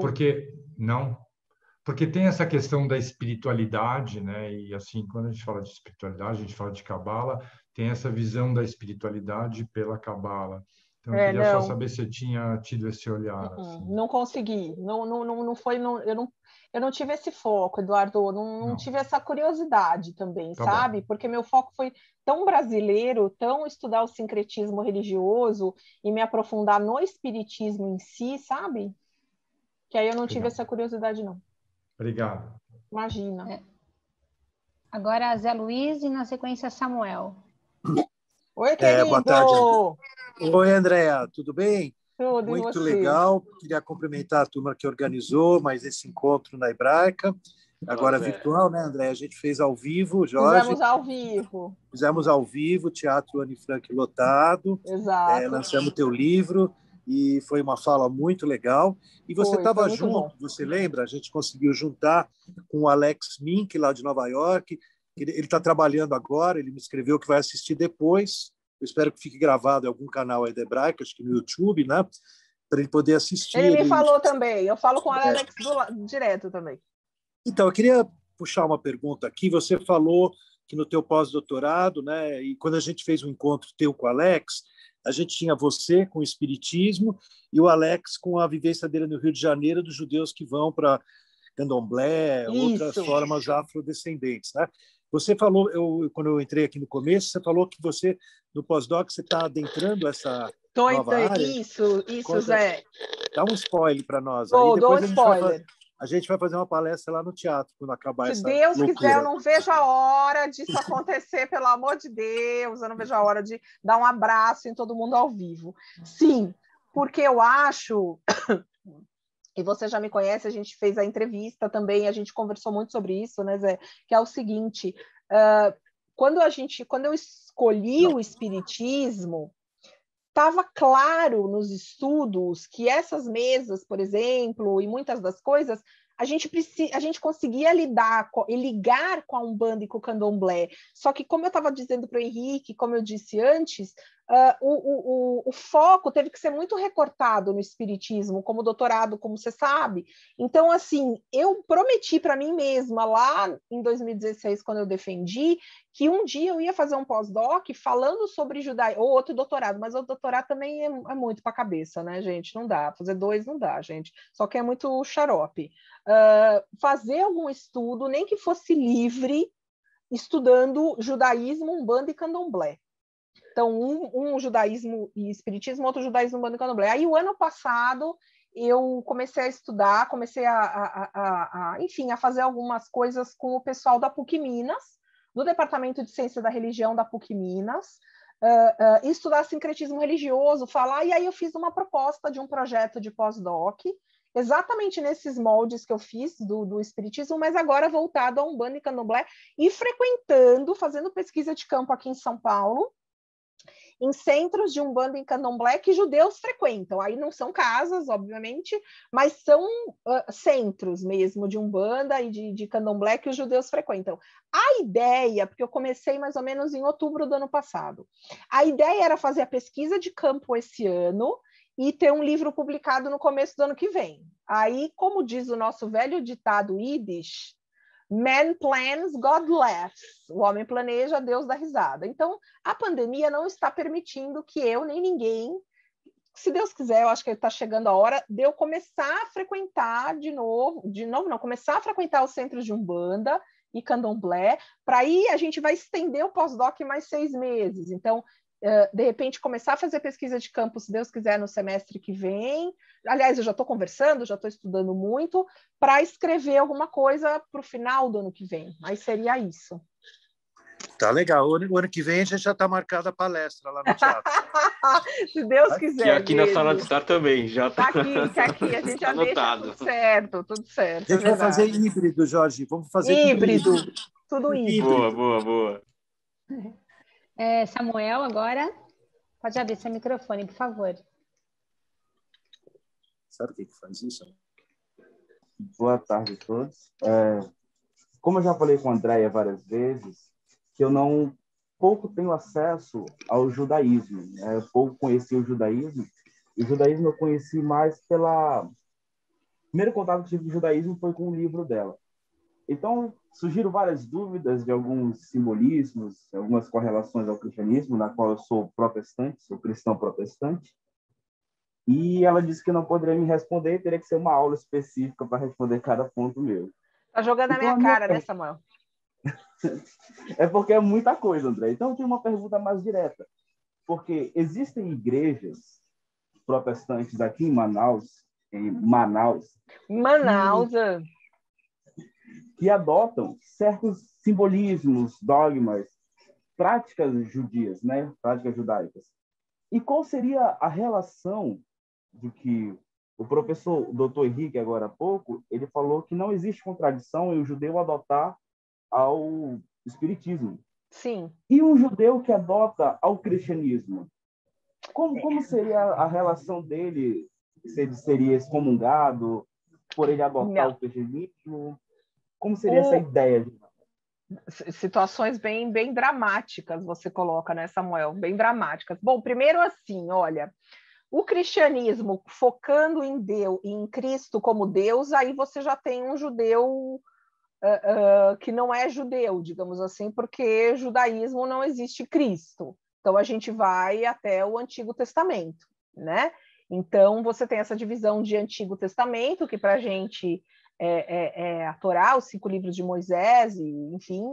Porque tem essa questão da espiritualidade, né? E assim, quando a gente fala de espiritualidade, a gente fala de Cabala, tem essa visão da espiritualidade pela Cabala. Então, eu queria só saber se você tinha tido esse olhar. Assim. Não consegui. Não foi. Eu não tive esse foco, Eduardo. Não tive essa curiosidade também, sabe? Bom. Porque meu foco foi tão brasileiro, tão estudar o sincretismo religioso e me aprofundar no espiritismo em si, sabe? Que aí eu não tive essa curiosidade, não. Obrigado. Imagina. Agora Zé Luiz e, na sequência, Samuel. Oi, querido! Boa tarde. Oi, Andréa, tudo bem? Tudo, muito legal. Queria cumprimentar a turma que organizou mais esse encontro na Hebraica. Agora virtual, né, André? A gente fez ao vivo, Jorge. Fizemos ao vivo, Teatro Anne Frank lotado. Exato. Lançamos teu livro e foi uma fala muito legal. E você estava junto, você lembra? A gente conseguiu juntar com o Alex Mink, lá de Nova York. Ele está trabalhando agora, ele me escreveu que vai assistir depois. Eu espero que fique gravado em algum canal aí da Hebraica, acho que no YouTube, né? Para ele poder assistir. Ele me falou também. Eu falo com o Alex direto também. Então, eu queria puxar uma pergunta aqui. Você falou que no teu pós-doutorado, né, e quando a gente fez um encontro teu com o Alex, a gente tinha você com o espiritismo e o Alex com a vivência dele no Rio de Janeiro dos judeus que vão para candomblé, outras formas afrodescendentes, né? Você falou, quando eu entrei aqui no começo, você falou que você, no pós-doc, você está adentrando essa nova área. Isso, Zé. Dá um spoiler para nós. Aí depois dou um spoiler. A gente vai fazer uma palestra lá no teatro quando acabar essa loucura. Se Deus quiser, eu não vejo a hora disso acontecer, pelo amor de Deus. Eu não vejo a hora de dar um abraço em todo mundo ao vivo. Sim, porque eu acho... E você já me conhece, a gente fez a entrevista também, a gente conversou muito sobre isso, né, Zé? Que é o seguinte, quando eu escolhi o espiritismo, estava claro nos estudos que essas mesas, por exemplo, e muitas das coisas, a gente conseguia ligar com a Umbanda e com o Candomblé. Só que, como eu estava dizendo para o Henrique, como eu disse antes, o foco teve que ser muito recortado no espiritismo, como doutorado, como você sabe. Então, assim, eu prometi para mim mesma, lá em 2016, quando eu defendi, que um dia eu ia fazer um pós-doc falando sobre judaísmo, ou outro doutorado, mas o doutorado também é muito para a cabeça, né, gente? Não dá, fazer 2 não dá, gente. Só que é muito xarope. Fazer algum estudo, nem que fosse livre, estudando judaísmo, umbanda e candomblé. Então, um judaísmo e espiritismo, outro judaísmo, umbanda e candomblé. Aí, o ano passado, eu comecei a estudar, enfim, a fazer algumas coisas com o pessoal da PUC Minas, do Departamento de Ciência da Religião da PUC Minas, estudar sincretismo religioso, falar, e aí eu fiz uma proposta de um projeto de pós-doc, exatamente nesses moldes que eu fiz do espiritismo, mas agora voltado a Umbanda e Candomblé, e frequentando, fazendo pesquisa de campo aqui em São Paulo, em centros de Umbanda e Candomblé que judeus frequentam. Aí não são casas, obviamente, mas são centros mesmo de Umbanda e de Candomblé que os judeus frequentam. A ideia, porque eu comecei mais ou menos em outubro do ano passado, a ideia era fazer a pesquisa de campo esse ano e ter um livro publicado no começo do ano que vem. Aí, como diz o nosso velho ditado Yiddish, man plans, God laughs. O homem planeja, Deus dá risada. Então, a pandemia não está permitindo que eu, nem ninguém, se Deus quiser, eu acho que está chegando a hora de eu começar a frequentar começar a frequentar os centros de Umbanda e Candomblé, para aí a gente vai estender o pós-doc mais 6 meses. Então, de repente, começar a fazer pesquisa de campo, se Deus quiser, no semestre que vem. Aliás, eu já estou conversando, já estou estudando muito, para escrever alguma coisa para o final do ano que vem. Mas seria isso. Tá legal. O ano que vem a gente já está marcada a palestra lá no teatro. Se Deus quiser. E aqui na sala de estar também. Já tá aqui. A gente já deixa tudo certo. A gente vai fazer híbrido, Jorge. Vamos fazer híbrido. Tudo híbrido. Boa. Samuel, agora, pode abrir seu microfone, por favor. Sabe o que faz isso? Boa tarde a todos. Como eu já falei com a Andréia várias vezes, que eu pouco tenho acesso ao judaísmo. Eu pouco conheci o judaísmo. E o judaísmo eu conheci mais o primeiro contato que tive com o judaísmo foi com o livro dela. Então, surgiram várias dúvidas de alguns simbolismos, algumas correlações ao cristianismo, na qual eu sou protestante, sou cristão protestante. E ela disse que não poderia me responder, teria que ser uma aula específica para responder cada ponto meu. Tá jogando na minha cara, né, Samuel? É porque é muita coisa, André. Então, eu tenho uma pergunta mais direta. Porque existem igrejas protestantes aqui em Manaus, que adotam certos simbolismos, dogmas, práticas judias, né? Práticas judaicas. E qual seria a relação de que o professor, o doutor Henrique, agora há pouco, ele falou que não existe contradição em o judeu adotar ao espiritismo. Sim. E o judeu que adota ao cristianismo? Como seria a relação dele? Se ele seria excomungado por ele adotar o cristianismo? Como seria essa ideia? Situações bem dramáticas você coloca, né, Samuel? Bem dramáticas. Bom, primeiro assim, olha, o cristianismo focando em Deus, em Cristo como Deus, aí você já tem um judeu que não é judeu, digamos assim, porque judaísmo não existe Cristo. Então a gente vai até o Antigo Testamento, né? Então você tem essa divisão de Antigo Testamento, que para a gente é a Torá, os 5 livros de Moisés, e, enfim.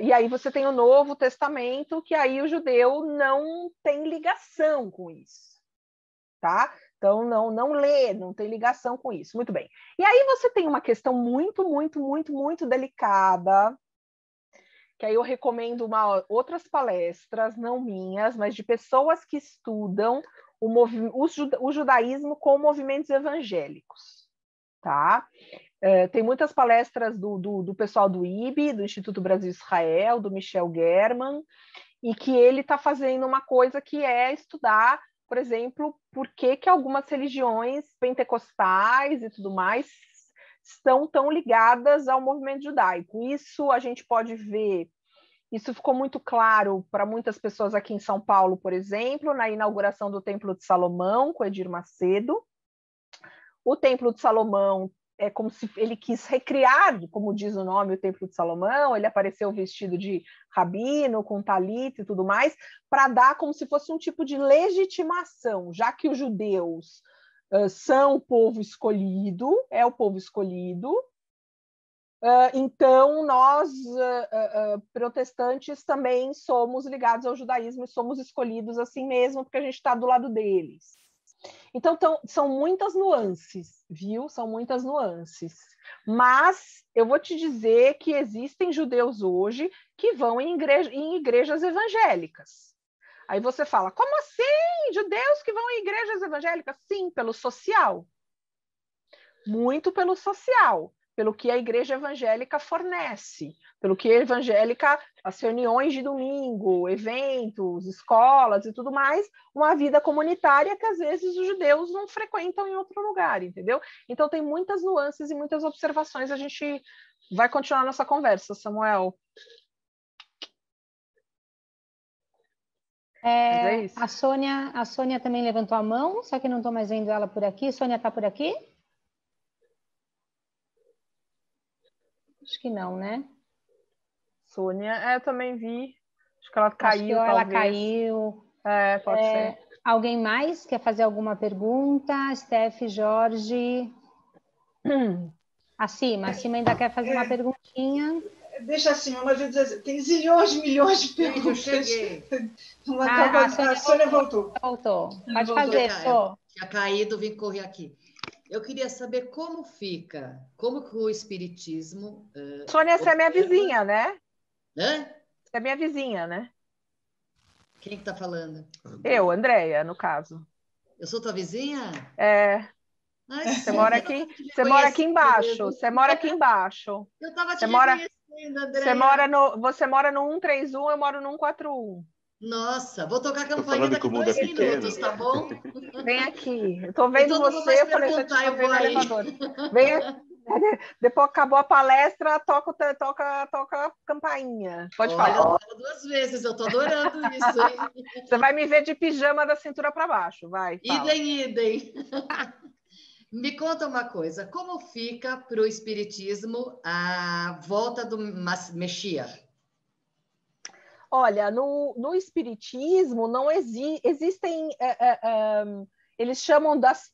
E aí você tem o Novo Testamento, que aí o judeu não tem ligação com isso, tá? Então não lê, não tem ligação com isso. Muito bem. E aí você tem uma questão muito delicada, que aí eu recomendo outras palestras, não minhas, mas de pessoas que estudam o judaísmo com movimentos evangélicos. Tá? Tem muitas palestras do pessoal do IB, do Instituto Brasil-Israel, do Michel German, e que ele está fazendo uma coisa que é estudar, por exemplo, por que algumas religiões pentecostais e tudo mais estão tão ligadas ao movimento judaico. Isso a gente pode ver, isso ficou muito claro para muitas pessoas aqui em São Paulo, por exemplo, na inauguração do Templo de Salomão, com Edir Macedo. O Templo de Salomão é como se ele quis recriar, como diz o nome, o Templo de Salomão. Ele apareceu vestido de rabino, com talita e tudo mais, para dar como se fosse um tipo de legitimação, já que os judeus são o povo escolhido, é o povo escolhido, então nós, protestantes, também somos ligados ao judaísmo e somos escolhidos assim mesmo, porque a gente está do lado deles. Então, são muitas nuances, viu? São muitas nuances. Mas eu vou te dizer que existem judeus hoje que vão em igrejas evangélicas. Aí você fala, como assim? Judeus que vão em igrejas evangélicas? Sim, pelo social. Muito pelo social. Pelo que a igreja evangélica fornece, pelo que a evangélica, as reuniões de domingo, eventos, escolas e tudo mais, uma vida comunitária que às vezes os judeus não frequentam em outro lugar, entendeu? Então tem muitas nuances e muitas observações, a gente vai continuar nossa conversa, Samuel. É isso. A Sônia também levantou a mão, só que não estou mais vendo ela por aqui. Sônia está por aqui? Acho que não, né? Sônia, eu também vi. Acho que ela caiu, ela caiu. Pode ser. Alguém mais quer fazer alguma pergunta? Steph, Jorge? Acima ainda quer fazer uma perguntinha. Deixa assim, mas eu dizer, tem zilhões de milhões de perguntas. Eu cheguei. A Sônia voltou. Pode fazer, Sô. Tinha caído, vim correr aqui. Eu queria saber como que o espiritismo... Sônia, você é minha vizinha, né? Hã? Você é minha vizinha, né? Quem que está falando? Eu, Andréia, no caso. Eu sou tua vizinha? Você mora aqui embaixo. Você mora aqui embaixo. Eu estava te reconhecendo, Andréia. Você mora no 131, eu moro no 141. Nossa, vou tocar a campainha daqui 2 minutos, tá bom? Vem aqui. Eu tô vendo você, eu falei, deixa eu ver no elevador. Vem aqui. Depois acabou a palestra, toca a campainha. Pode falar. Eu falo 2 vezes, eu tô adorando isso, hein? Você vai me ver de pijama da cintura para baixo, vai. Idem. Me conta uma coisa, como fica para o espiritismo a volta do Mashiach? Olha, no espiritismo não existem, eles chamam dos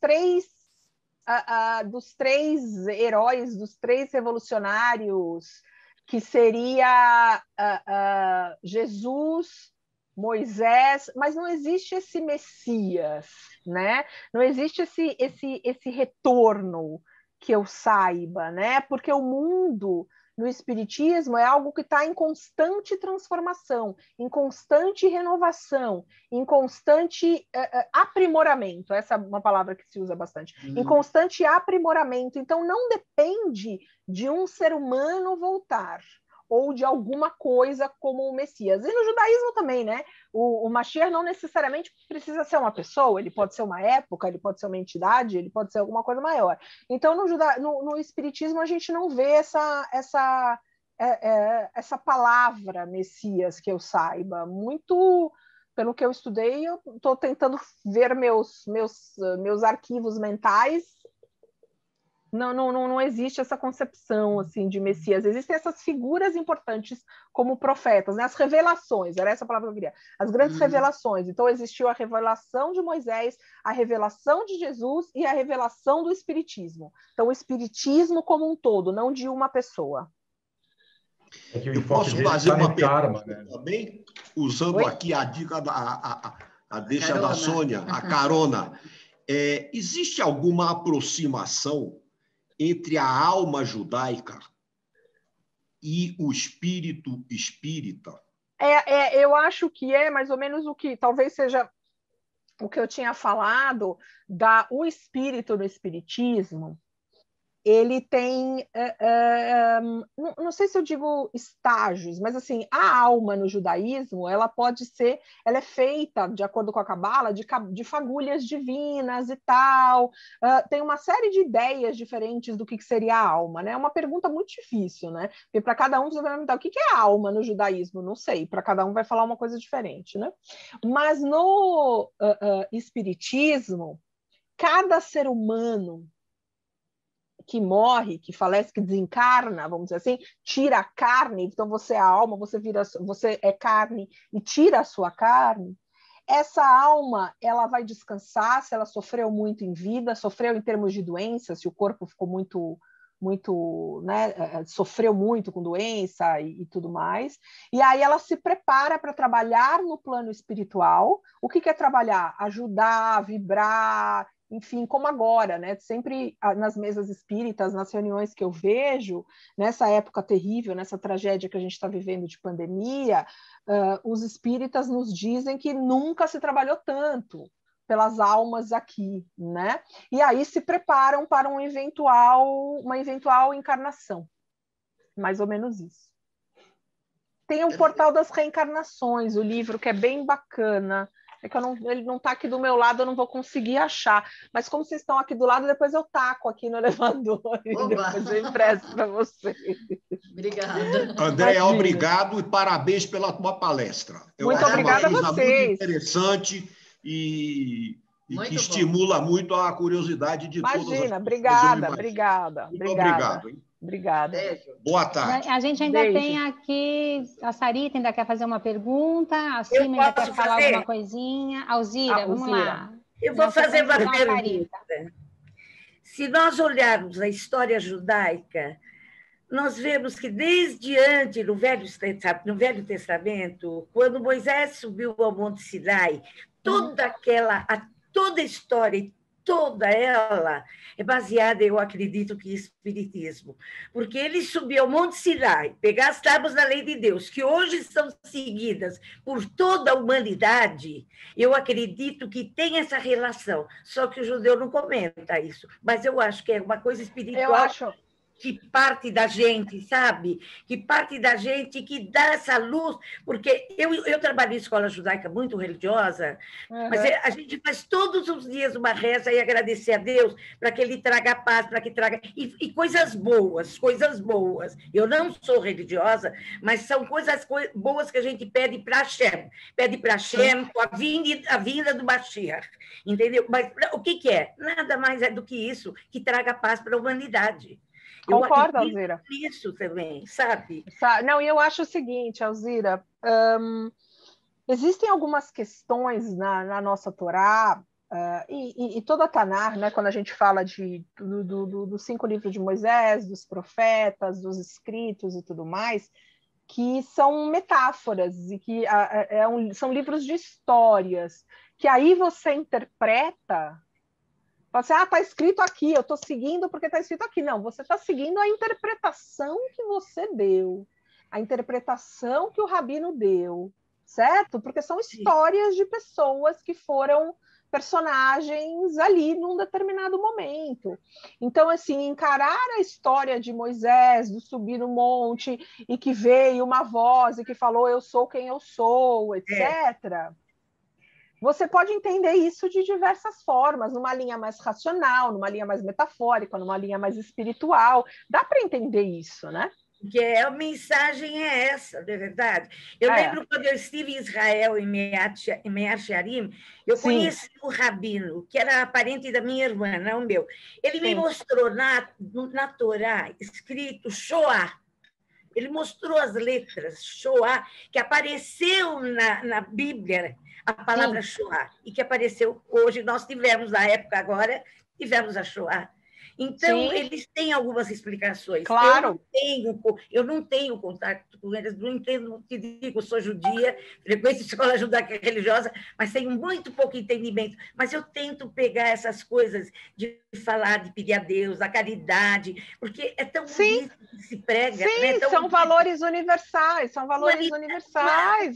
3 heróis, dos 3 revolucionários, que seria Jesus, Moisés, mas não existe esse Messias, né? Não existe esse retorno que eu saiba, né? Porque o mundo no Espiritismo é algo que está em constante transformação, em constante renovação, em constante aprimoramento. Essa é uma palavra que se usa bastante. Em constante aprimoramento. Então, não depende de um ser humano voltar ou de alguma coisa como o Messias. E no judaísmo também, né? O Mashiach não necessariamente precisa ser uma pessoa, ele pode ser uma época, ele pode ser uma entidade, ele pode ser alguma coisa maior. Então, no Espiritismo, a gente não vê essa palavra Messias, que eu saiba. Muito, pelo que eu estudei, eu estou tentando ver meus arquivos mentais. Não existe essa concepção assim de Messias. Existem essas figuras importantes como profetas, né? As revelações, era essa a palavra que eu queria. As grandes revelações. Então, existiu a revelação de Moisés, a revelação de Jesus e a revelação do Espiritismo. Então, o Espiritismo como um todo, não de uma pessoa. Eu posso fazer uma pergunta, né? Também, usando Oi? Aqui a dica a deixa da Sônia, a carona. Existe alguma aproximação entre a alma judaica e o espírito espírita? Eu acho que é mais ou menos o que talvez seja o que eu tinha falado o espírito no espiritismo. Ele tem, não sei se eu digo estágios, mas assim, a alma no judaísmo, ela é feita, de acordo com a Cabala, de fagulhas divinas e tal. Tem uma série de ideias diferentes do que seria a alma, né? É uma pergunta muito difícil, né? Porque para cada um você vai perguntar o que é a alma no judaísmo? Não sei, para cada um vai falar uma coisa diferente, né? Mas no espiritismo, cada ser humano que morre, que falece, que desencarna, vamos dizer assim, tira a carne, então você é a alma, você é carne e tira a sua carne, essa alma, ela vai descansar se ela sofreu muito em vida, sofreu em termos de doença, se o corpo ficou muito, né, sofreu muito com doença e tudo mais, e aí ela se prepara para trabalhar no plano espiritual. O que é trabalhar? Ajudar, vibrar, enfim, como agora, né? Sempre nas mesas espíritas, nas reuniões que eu vejo, nessa época terrível, nessa tragédia que a gente está vivendo de pandemia, os espíritas nos dizem que nunca se trabalhou tanto pelas almas aqui, né? E aí se preparam para uma eventual encarnação. Mais ou menos isso. Tem o Portal das Reencarnações, o livro que é bem bacana. É que ele não está aqui do meu lado, eu não vou conseguir achar. Mas como vocês estão aqui do lado, depois eu taco aqui no elevador e depois eu empresto para vocês. Obrigada. Andréia, obrigado e parabéns pela tua palestra. Muito obrigada a vocês. Muito interessante e que estimula muito a curiosidade de todas as pessoas. Obrigada. Muito obrigado. Hein? Obrigada. Boa tarde. A gente ainda tem aqui, a Sarita ainda quer fazer uma pergunta, a Cima ainda quer falar alguma coisinha. Alzira, vamos lá. Eu vou fazer uma pergunta. Se nós olharmos a história judaica, nós vemos que desde antes, no Velho Testamento, quando Moisés subiu ao Monte Sinai, toda a história, toda ela é baseada, eu acredito, que em espiritismo. Porque ele subiu ao Monte Sinai, pegar as tábuas da lei de Deus, que hoje são seguidas por toda a humanidade, eu acredito que tem essa relação. Só que o judeu não comenta isso. Mas eu acho que é uma coisa espiritual. Eu acho que parte da gente, sabe? Que parte da gente, que dá essa luz, porque eu trabalho em escola judaica muito religiosa, mas a gente faz todos os dias uma reza e agradecer a Deus para que Ele traga paz, para que traga... E coisas boas. Eu não sou religiosa, mas são coisas boas que a gente pede para Hashem. Pede para Hashem com a vinda do Mashiach, entendeu? Mas o que é? Nada mais é do que isso, que traga paz para a humanidade. Concordo, Alzira. Isso também, sabe? Não, e eu acho o seguinte, Alzira, existem algumas questões na nossa Torá, e toda a Tanar, né, quando a gente fala dos 5 livros de Moisés, dos profetas, dos escritos e tudo mais, que são metáforas, e que são livros de histórias, que aí você interpreta Fala assim, está escrito aqui, eu estou seguindo porque está escrito aqui. Não, você está seguindo a interpretação que você deu, a interpretação que o rabino deu, certo? Porque são histórias de pessoas que foram personagens ali num determinado momento. Então, assim, encarar a história de Moisés, do subir no monte, e que veio uma voz e que falou, eu sou quem eu sou, etc., você pode entender isso de diversas formas, numa linha mais racional, numa linha mais metafórica, numa linha mais espiritual. Dá para entender isso, né? Porque a mensagem é essa, de verdade. Eu lembro quando eu estive em Israel, em Me'ar Shearim, eu conheci o rabino, que era parente da minha irmã, não o meu. Ele me mostrou na Torá, escrito Shoah. Ele mostrou as letras Shoah, que apareceu na Bíblia, a palavra Shoah, e que apareceu hoje, nós tivemos, na época agora, tivemos a Shoah. Então, eles têm algumas explicações. Claro. Eu não tenho contato com eles, não entendo o que digo, sou judia, frequento escola judaica religiosa, mas tenho muito pouco entendimento. Mas eu tento pegar essas coisas de falar, de pedir a Deus, da caridade, porque é tão bonito que se prega. Sim, né? São valores universais,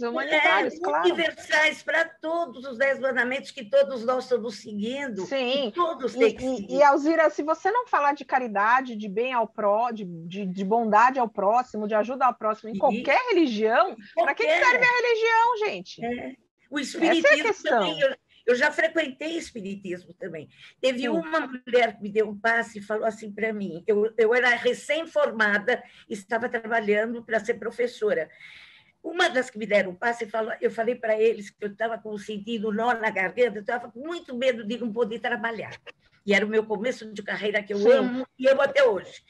humanitários, claro. Universais para todos os 10 mandamentos que todos nós estamos seguindo. Sim, todos têm que seguir. E Alzira, se você não falar de caridade, de bem ao de bondade ao próximo, de ajuda ao próximo, em qualquer religião, para que serve a religião, gente? O espiritismo também, eu já frequentei espiritismo também. Teve uma mulher que me deu um passe e falou assim para mim, eu era recém-formada, estava trabalhando para ser professora. Uma das que me deram um passe, eu falei para eles que eu estava sentindo nó na garganta, eu estava com muito medo de não poder trabalhar. E era o meu começo de carreira que eu amo, e amo até hoje.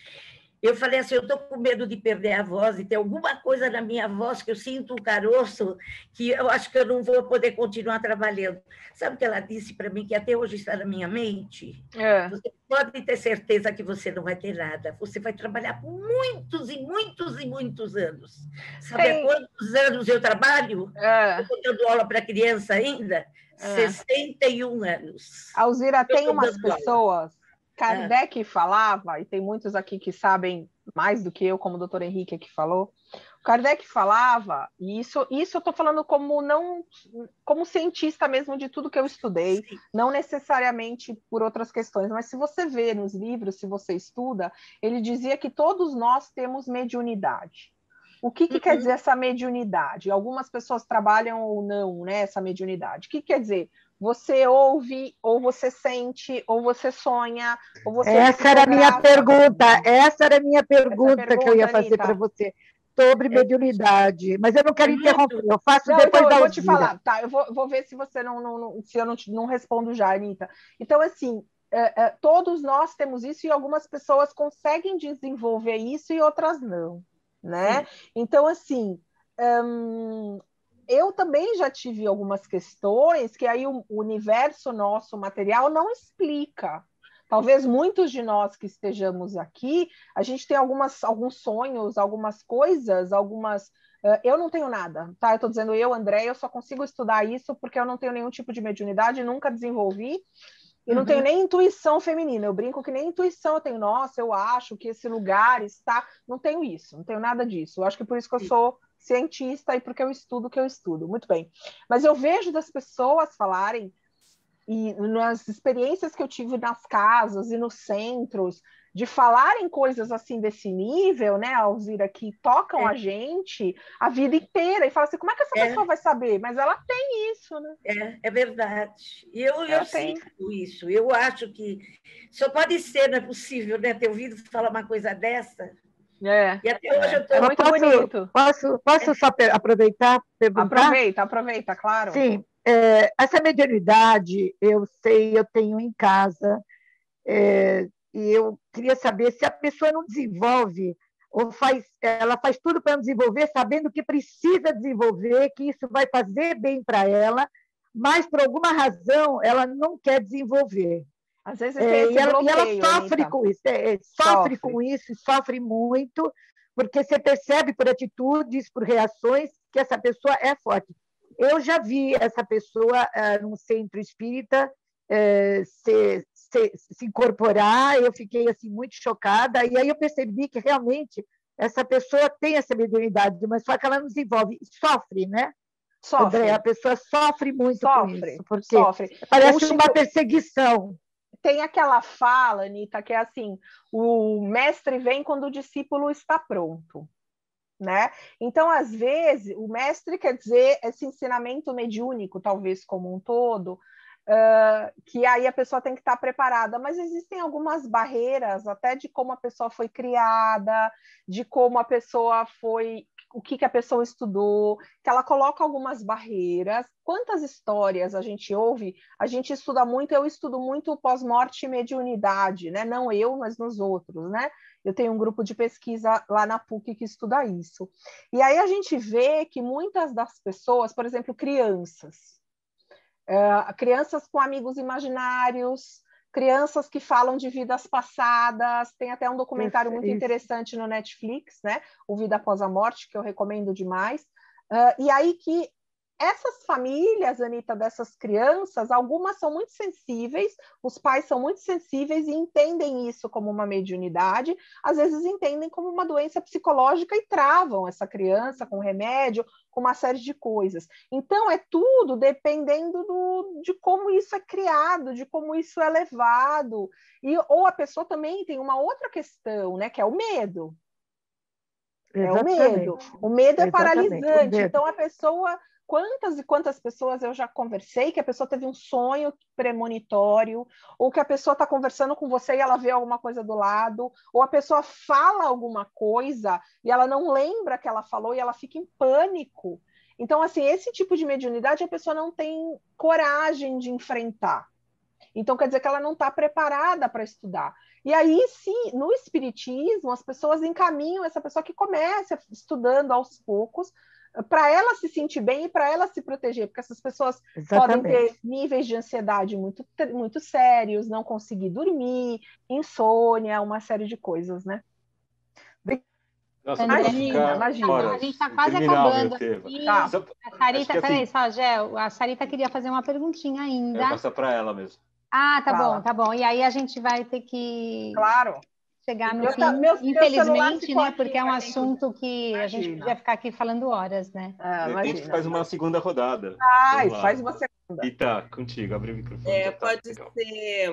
Eu falei assim, eu estou com medo de perder a voz, e ter alguma coisa na minha voz que eu sinto um caroço, que eu acho que eu não vou poder continuar trabalhando. Sabe o que ela disse para mim, que até hoje está na minha mente? Você pode ter certeza que você não vai ter nada. Você vai trabalhar por muitos e muitos e muitos anos. Sabe há quantos anos eu trabalho? Estou dando aula para criança ainda? 61 anos. Alzira, tem umas pessoas... Kardec falava, e tem muitos aqui que sabem mais do que eu, como o doutor Henrique aqui falou, Kardec falava, e isso eu estou falando como cientista mesmo de tudo que eu estudei, não necessariamente por outras questões, mas se você vê nos livros, se você estuda, ele dizia que todos nós temos mediunidade. O que quer dizer essa mediunidade? Algumas pessoas trabalham ou não, né, essa mediunidade. O que quer dizer? Você ouve, ou você sente, ou você sonha, ou você... Essa era a minha pergunta que eu ia fazer para você, sobre mediunidade. Mas eu não quero interromper, eu faço depois da Alzira. Eu vou te falar, tá? Eu vou ver se você se eu não respondo já, Anitta. Então, assim, todos nós temos isso e algumas pessoas conseguem desenvolver isso e outras não, né? Então, assim... eu também já tive algumas questões que aí o universo nosso material não explica. Talvez muitos de nós que estejamos aqui, a gente tem alguns sonhos, algumas coisas, eu não tenho nada, tá? Eu estou dizendo André, eu só consigo estudar isso porque eu não tenho nenhum tipo de mediunidade, nunca desenvolvi, e não tenho nem intuição feminina. Eu brinco que nem intuição eu tenho. Nossa, eu acho que esse lugar está... Não tenho isso, não tenho nada disso. Eu acho que por isso que eu sou cientista e porque eu estudo o que eu estudo. Muito bem. Mas eu vejo das pessoas falarem, e nas experiências que eu tive nas casas e nos centros, de falarem coisas assim desse nível, né, Alzira, que tocam a gente a vida inteira, e fala assim, como é que essa pessoa vai saber? Mas ela tem isso, né? É verdade. E eu sinto isso. Eu acho que só pode ser, não é possível, né, ter ouvido falar uma coisa dessa. E até hoje eu estou... muito bonito. Posso só aproveitar? Perguntar? Aproveita, claro. Sim. Essa mediunidade, eu tenho em casa, e eu queria saber se a pessoa não desenvolve, ou ela faz tudo para não desenvolver, sabendo que precisa desenvolver, que isso vai fazer bem para ela, mas por alguma razão ela não quer desenvolver. Às vezes tem esse bloqueio, e ela sofre com isso, com isso, sofre muito, porque você percebe por atitudes, por reações, que essa pessoa é forte. Eu já vi essa pessoa num centro espírita se incorporar, eu fiquei assim muito chocada, e aí eu percebi que realmente essa pessoa tem essa mediunidade, mas só que ela não desenvolve, sofre, né? Sofre. André, a pessoa sofre muito com isso, porque sofre. parece uma perseguição. Tem aquela fala, Anitta, que é assim, o mestre vem quando o discípulo está pronto. Né? Então, às vezes, o mestre quer dizer esse ensinamento mediúnico, talvez como um todo, que aí a pessoa tem que estar preparada, mas existem algumas barreiras, até de como a pessoa foi criada, de como a pessoa foi, o que a pessoa estudou, que ela coloca algumas barreiras. Quantas histórias a gente ouve? A gente estuda muito, eu estudo muito pós-morte e mediunidade, né? Não eu, mas nos outros, né? Eu tenho um grupo de pesquisa lá na PUC que estuda isso. E aí a gente vê que muitas das pessoas, por exemplo, crianças com amigos imaginários, crianças que falam de vidas passadas, tem até um documentário muito interessante no Netflix, né? O Vida Após a Morte, que eu recomendo demais. E aí que essas famílias, Anitta, dessas crianças, algumas são muito sensíveis, os pais são muito sensíveis e entendem isso como uma mediunidade, às vezes entendem como uma doença psicológica e travam essa criança com remédio, com uma série de coisas. Então, é tudo dependendo de como isso é criado, de como isso é levado. Ou a pessoa também tem uma outra questão, né, que é o medo. Exatamente. É o medo. O medo é paralisante. Então, a pessoa... Quantas e quantas pessoas eu já conversei que a pessoa teve um sonho premonitório, ou que a pessoa está conversando com você e ela vê alguma coisa do lado, ou a pessoa fala alguma coisa e ela não lembra que ela falou e ela fica em pânico. Então, assim, esse tipo de mediunidade a pessoa não tem coragem de enfrentar. Então, quer dizer que ela não está preparada para estudar. E aí, sim, no espiritismo, as pessoas encaminham essa pessoa que começa estudando aos poucos, para ela se sentir bem e para ela se proteger, porque essas pessoas podem ter níveis de ansiedade muito, muito sérios, não conseguir dormir, insônia, uma série de coisas, né? Nossa, imagina. A gente está quase acabando. A Sarita, peraí, só, Gel, a Sarita queria fazer uma perguntinha ainda. Eu passo para ela mesmo. Ah, tá bom. E aí a gente vai ter que chegar no fim, infelizmente, né? Porque é um assunto que a gente podia ficar aqui falando horas, né? A gente faz uma segunda rodada. Faz uma segunda. E tá, contigo, abre o microfone. Pode ser.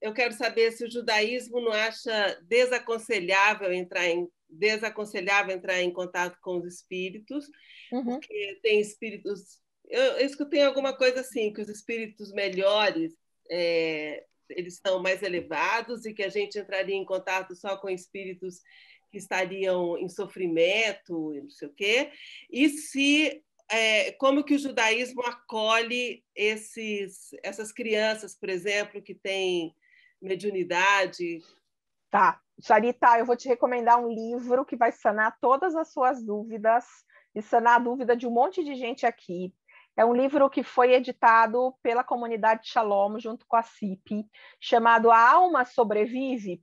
Eu quero saber se o judaísmo não acha desaconselhável entrar em contato com os espíritos, porque tem espíritos. Eu escutei alguma coisa assim, que os espíritos melhores eles estão mais elevados e que a gente entraria em contato só com espíritos que estariam em sofrimento, não sei o quê, e se como que o judaísmo acolhe essas crianças, por exemplo, que têm mediunidade. Tá, Sarita, eu vou te recomendar um livro que vai sanar todas as suas dúvidas e sanar a dúvida de um monte de gente aqui. É um livro que foi editado pela comunidade Shalom, junto com a CIP, chamado A Alma Sobrevive?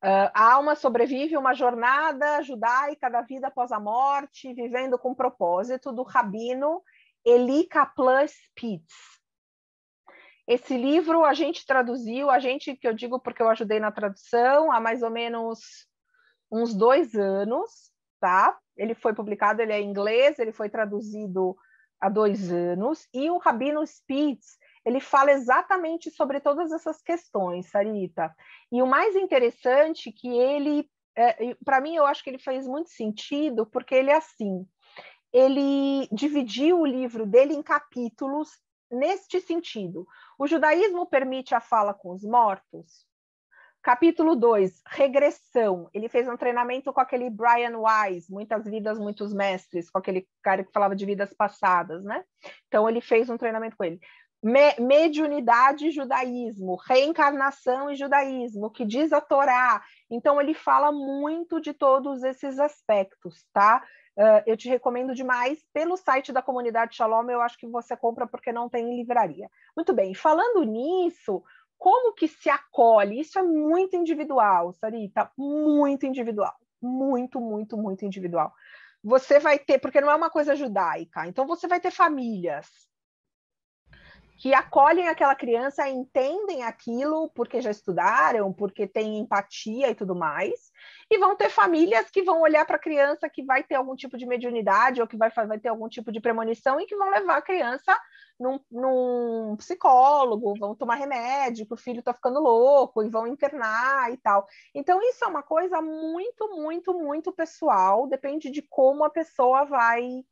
A Alma Sobrevive, uma jornada judaica da vida após a morte, vivendo com propósito, do rabino Eli Kaplan Spitz. Esse livro a gente traduziu, que eu digo porque eu ajudei na tradução, há mais ou menos uns 2 anos, tá? Ele foi publicado, ele é em inglês, ele foi traduzido há 2 anos, e o Rabino Spitz, ele fala exatamente sobre todas essas questões, Sarita. E o mais interessante que ele, para mim, eu acho que ele fez muito sentido, porque ele é assim, ele dividiu o livro dele em capítulos neste sentido. O judaísmo permite a fala com os mortos? Capítulo 2, regressão. Ele fez um treinamento com aquele Brian Weiss, Muitas Vidas, Muitos Mestres, com aquele cara que falava de vidas passadas, né? Então, ele fez um treinamento com ele. Mediunidade e judaísmo, reencarnação e judaísmo, que diz a Torá. Então, ele fala muito de todos esses aspectos, tá? Eu te recomendo demais. Pelo site da comunidade Shalom, eu acho que você compra porque não tem em livraria. Muito bem, falando nisso, como que se acolhe? Isso é muito individual, Sarita, muito individual, muito, muito, muito individual. Você vai ter, porque não é uma coisa judaica, então você vai ter famílias que acolhem aquela criança, entendem aquilo porque já estudaram, porque têm empatia e tudo mais, e vão ter famílias que vão olhar para a criança que vai ter algum tipo de mediunidade ou que vai ter algum tipo de premonição e que vão levar a criança num psicólogo, vão tomar remédio, que o filho está ficando louco, e vão internar e tal. Então, isso é uma coisa muito, muito, muito pessoal, depende de como a pessoa vai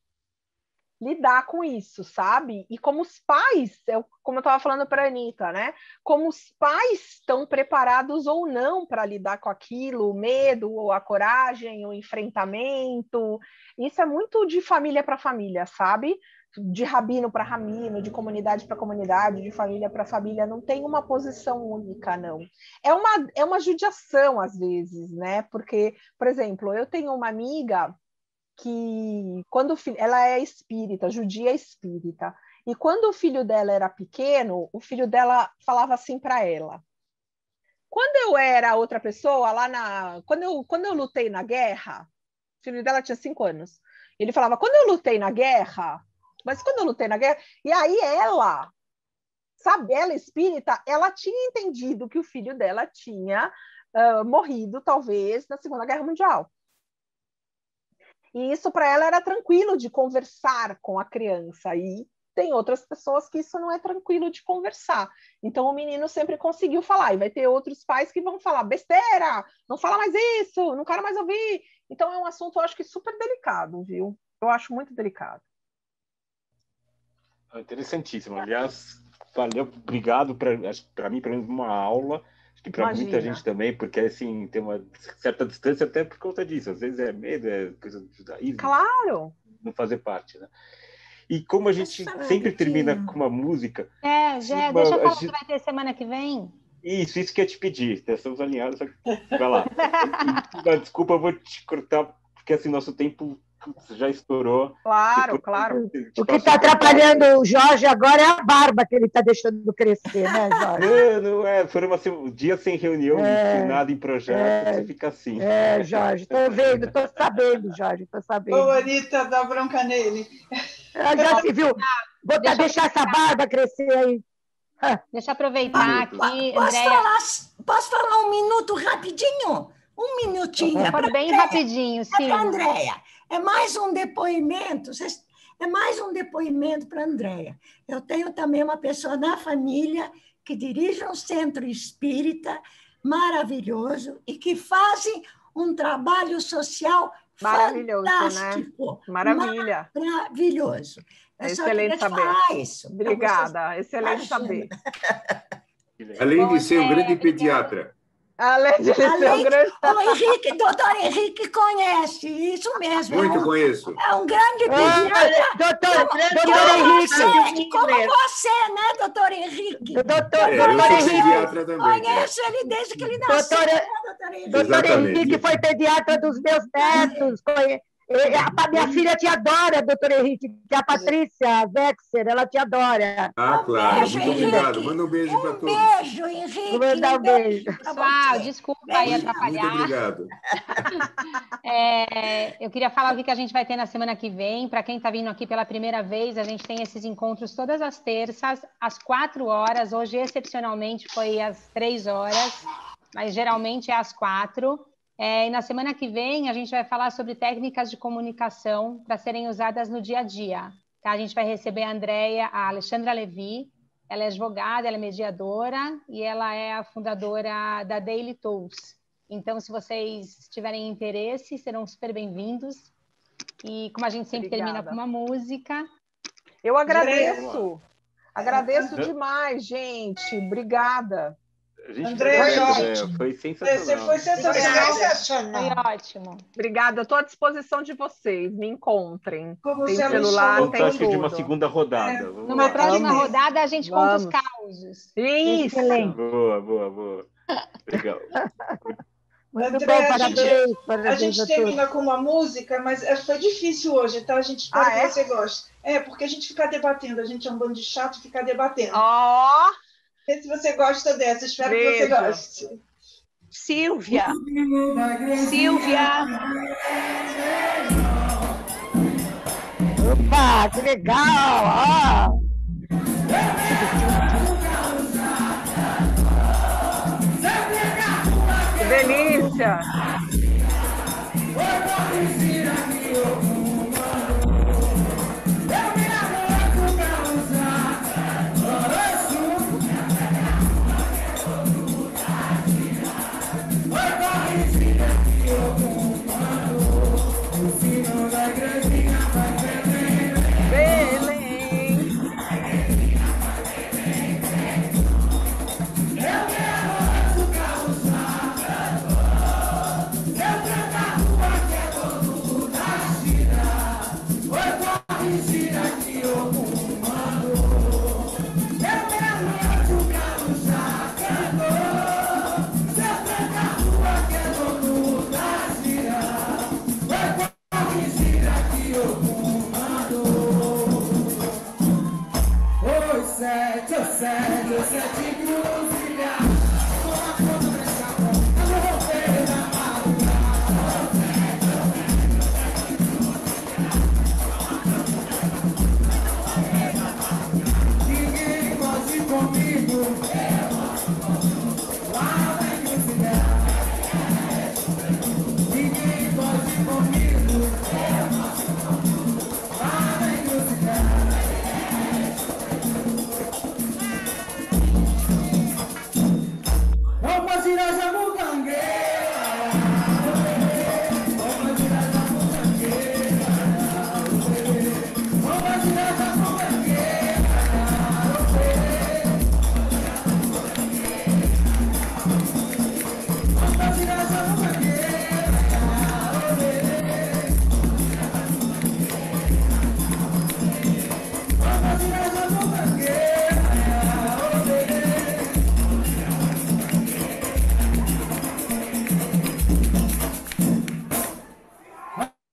lidar com isso, sabe? E como os pais, como eu estava falando para a Anitta, né? Como os pais estão preparados ou não para lidar com aquilo, o medo, ou a coragem, o enfrentamento. Isso é muito de família para família, sabe? De rabino para rabino, de comunidade para comunidade, de família para família, não tem uma posição única, não. É uma judiação, às vezes, né? Porque, por exemplo, eu tenho uma amiga que, quando ela é espírita, judia espírita, e quando o filho dela era pequeno, o filho dela falava assim para ela: quando eu era outra pessoa, quando eu lutei na guerra, o filho dela tinha 5 anos, ele falava, quando eu lutei na guerra, e aí ela, sabe, ela espírita, ela tinha entendido que o filho dela tinha morrido, talvez, na Segunda Guerra Mundial. E isso para ela era tranquilo de conversar com a criança, e tem outras pessoas que isso não é tranquilo de conversar. Então o menino sempre conseguiu falar, e vai ter outros pais que vão falar, besteira, não fala mais isso, não quero mais ouvir. Então é um assunto, eu acho que super delicado, viu? Eu acho muito delicado. Interessantíssimo. Aliás, valeu, obrigado, para mim, pelo menos uma aula, acho que para muita gente também, porque assim, tem uma certa distância até por conta disso. Às vezes é medo, é coisa do judaísmo. Claro! Não fazer parte, né? E como a gente sempre termina com uma música... deixa eu falar que vai ter semana que vem. Isso que eu ia te pedir. Estamos alinhados. Vai lá. Desculpa, eu vou te cortar, porque assim, nosso tempo já estourou. Claro, claro. O que está atrapalhando o Jorge agora é a barba que ele está deixando crescer, né, Jorge? Não é. Foram um dia sem reunião, sem nada em projeto, você fica assim. Jorge, estou vendo, estou sabendo, Jorge, estou sabendo. Ô, Anitta, dá bronca nele. Já se viu. Vou deixar essa barba crescer aí. Deixa eu aproveitar aqui, Posso falar um minuto rapidinho? Um minutinho. Bem rapidinho, sim. Para a Andréia. É mais um depoimento para a Andréia. Eu tenho também uma pessoa na família que dirige um centro espírita maravilhoso e que fazem um trabalho social fantástico. Né? Maravilha. Maravilhoso. É excelente saber. Obrigada, excelente saber. Além de ser um grande pediatra. Além de ser um grande... O doutor Henrique conhece, isso mesmo. Muito conheço. É um grande pediatra. Doutor Henrique. Como você, né, doutor Henrique? Eu sou pediatra também. Conheço ele desde que ele nasceu. Doutor Henrique foi pediatra dos meus netos. A minha filha te adora, doutor Henrique, que é a Patrícia Vexer, ela te adora. Ah, claro. Muito obrigado. Manda um beijo para todos. Um beijo, Henrique. Vou mandar um beijo. Pessoal, desculpa aí atrapalhar. Muito obrigado. Eu queria falar o que a gente vai ter na semana que vem. Para quem está vindo aqui pela primeira vez, a gente tem esses encontros todas as terças, às 4 horas. Hoje, excepcionalmente, foi às 3 horas, mas geralmente é às 4. E na semana que vem a gente vai falar sobre técnicas de comunicação para serem usadas no dia a dia. Tá? A gente vai receber a Alexandra Levi, ela é advogada, ela é mediadora e ela é a fundadora da Daily Tools. Então, se vocês tiverem interesse, serão super bem-vindos. E como a gente sempre termina com uma música... Eu agradeço. Agradeço demais, gente. Obrigada. André, foi sensacional. Você foi sensacional. Foi ótimo. Obrigada, eu estou à disposição de vocês. Me encontrem. Como tem celular, tem tudo. De uma segunda rodada. Numa próxima rodada, a gente conta os causos. Isso. Excelente. Boa. Legal. Muito André, bom, parabéns a gente termina com uma música, mas foi difícil hoje, tá? A gente espera que você goste. Porque a gente fica debatendo, a gente é um bando de chato e fica debatendo. Vê se você gosta dessa, espero que você goste. Silvia. Opa, que legal! delícia!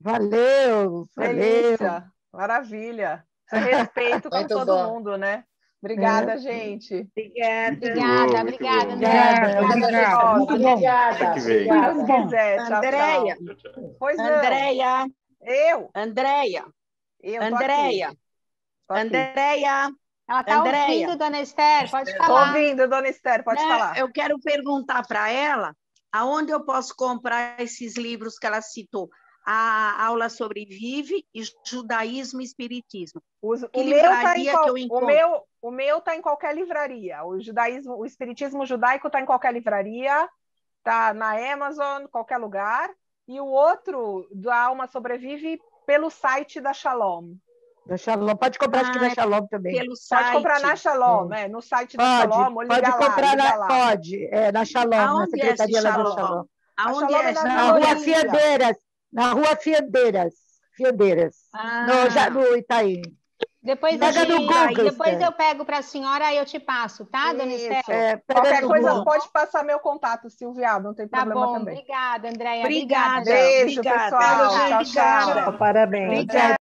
Valeu, delícia, maravilha. Respeito com todo mundo, né? Obrigada, gente. Obrigada. Obrigada. Muito bom. Obrigada. Se Deus quiser. Tchau, Andréia. Pois não. Andréia. Eu? Andréia. Andréia. Andréia. Ela está ouvindo, dona Esther, pode falar. Ouvindo, dona Esther, pode falar. Eu quero perguntar para ela aonde eu posso comprar esses livros que ela citou. A aula sobre Vive e Judaísmo e Espiritismo. O meu está em qualquer livraria. O Espiritismo Judaico está em qualquer livraria, está na Amazon, qualquer lugar. E o outro, da Alma Sobrevive, pelo site da Shalom. Da Shalom. Pode comprar, acho que na Shalom também. Pelo site. Pode comprar na Shalom, no site da Shalom. Pode comprar na Shalom, na secretaria da Shalom. Aonde é? Na Rua Fiandeiras. Na Rua Fiandeiras, no Itaim. Depois eu pego para a senhora e eu te passo, tá, dona Esther? Qualquer coisa pode passar meu contato, Silvia, não tem problema também. Obrigada, Andréia. Obrigada. Beijo, pessoal. Tchau, tchau. Parabéns. Obrigada.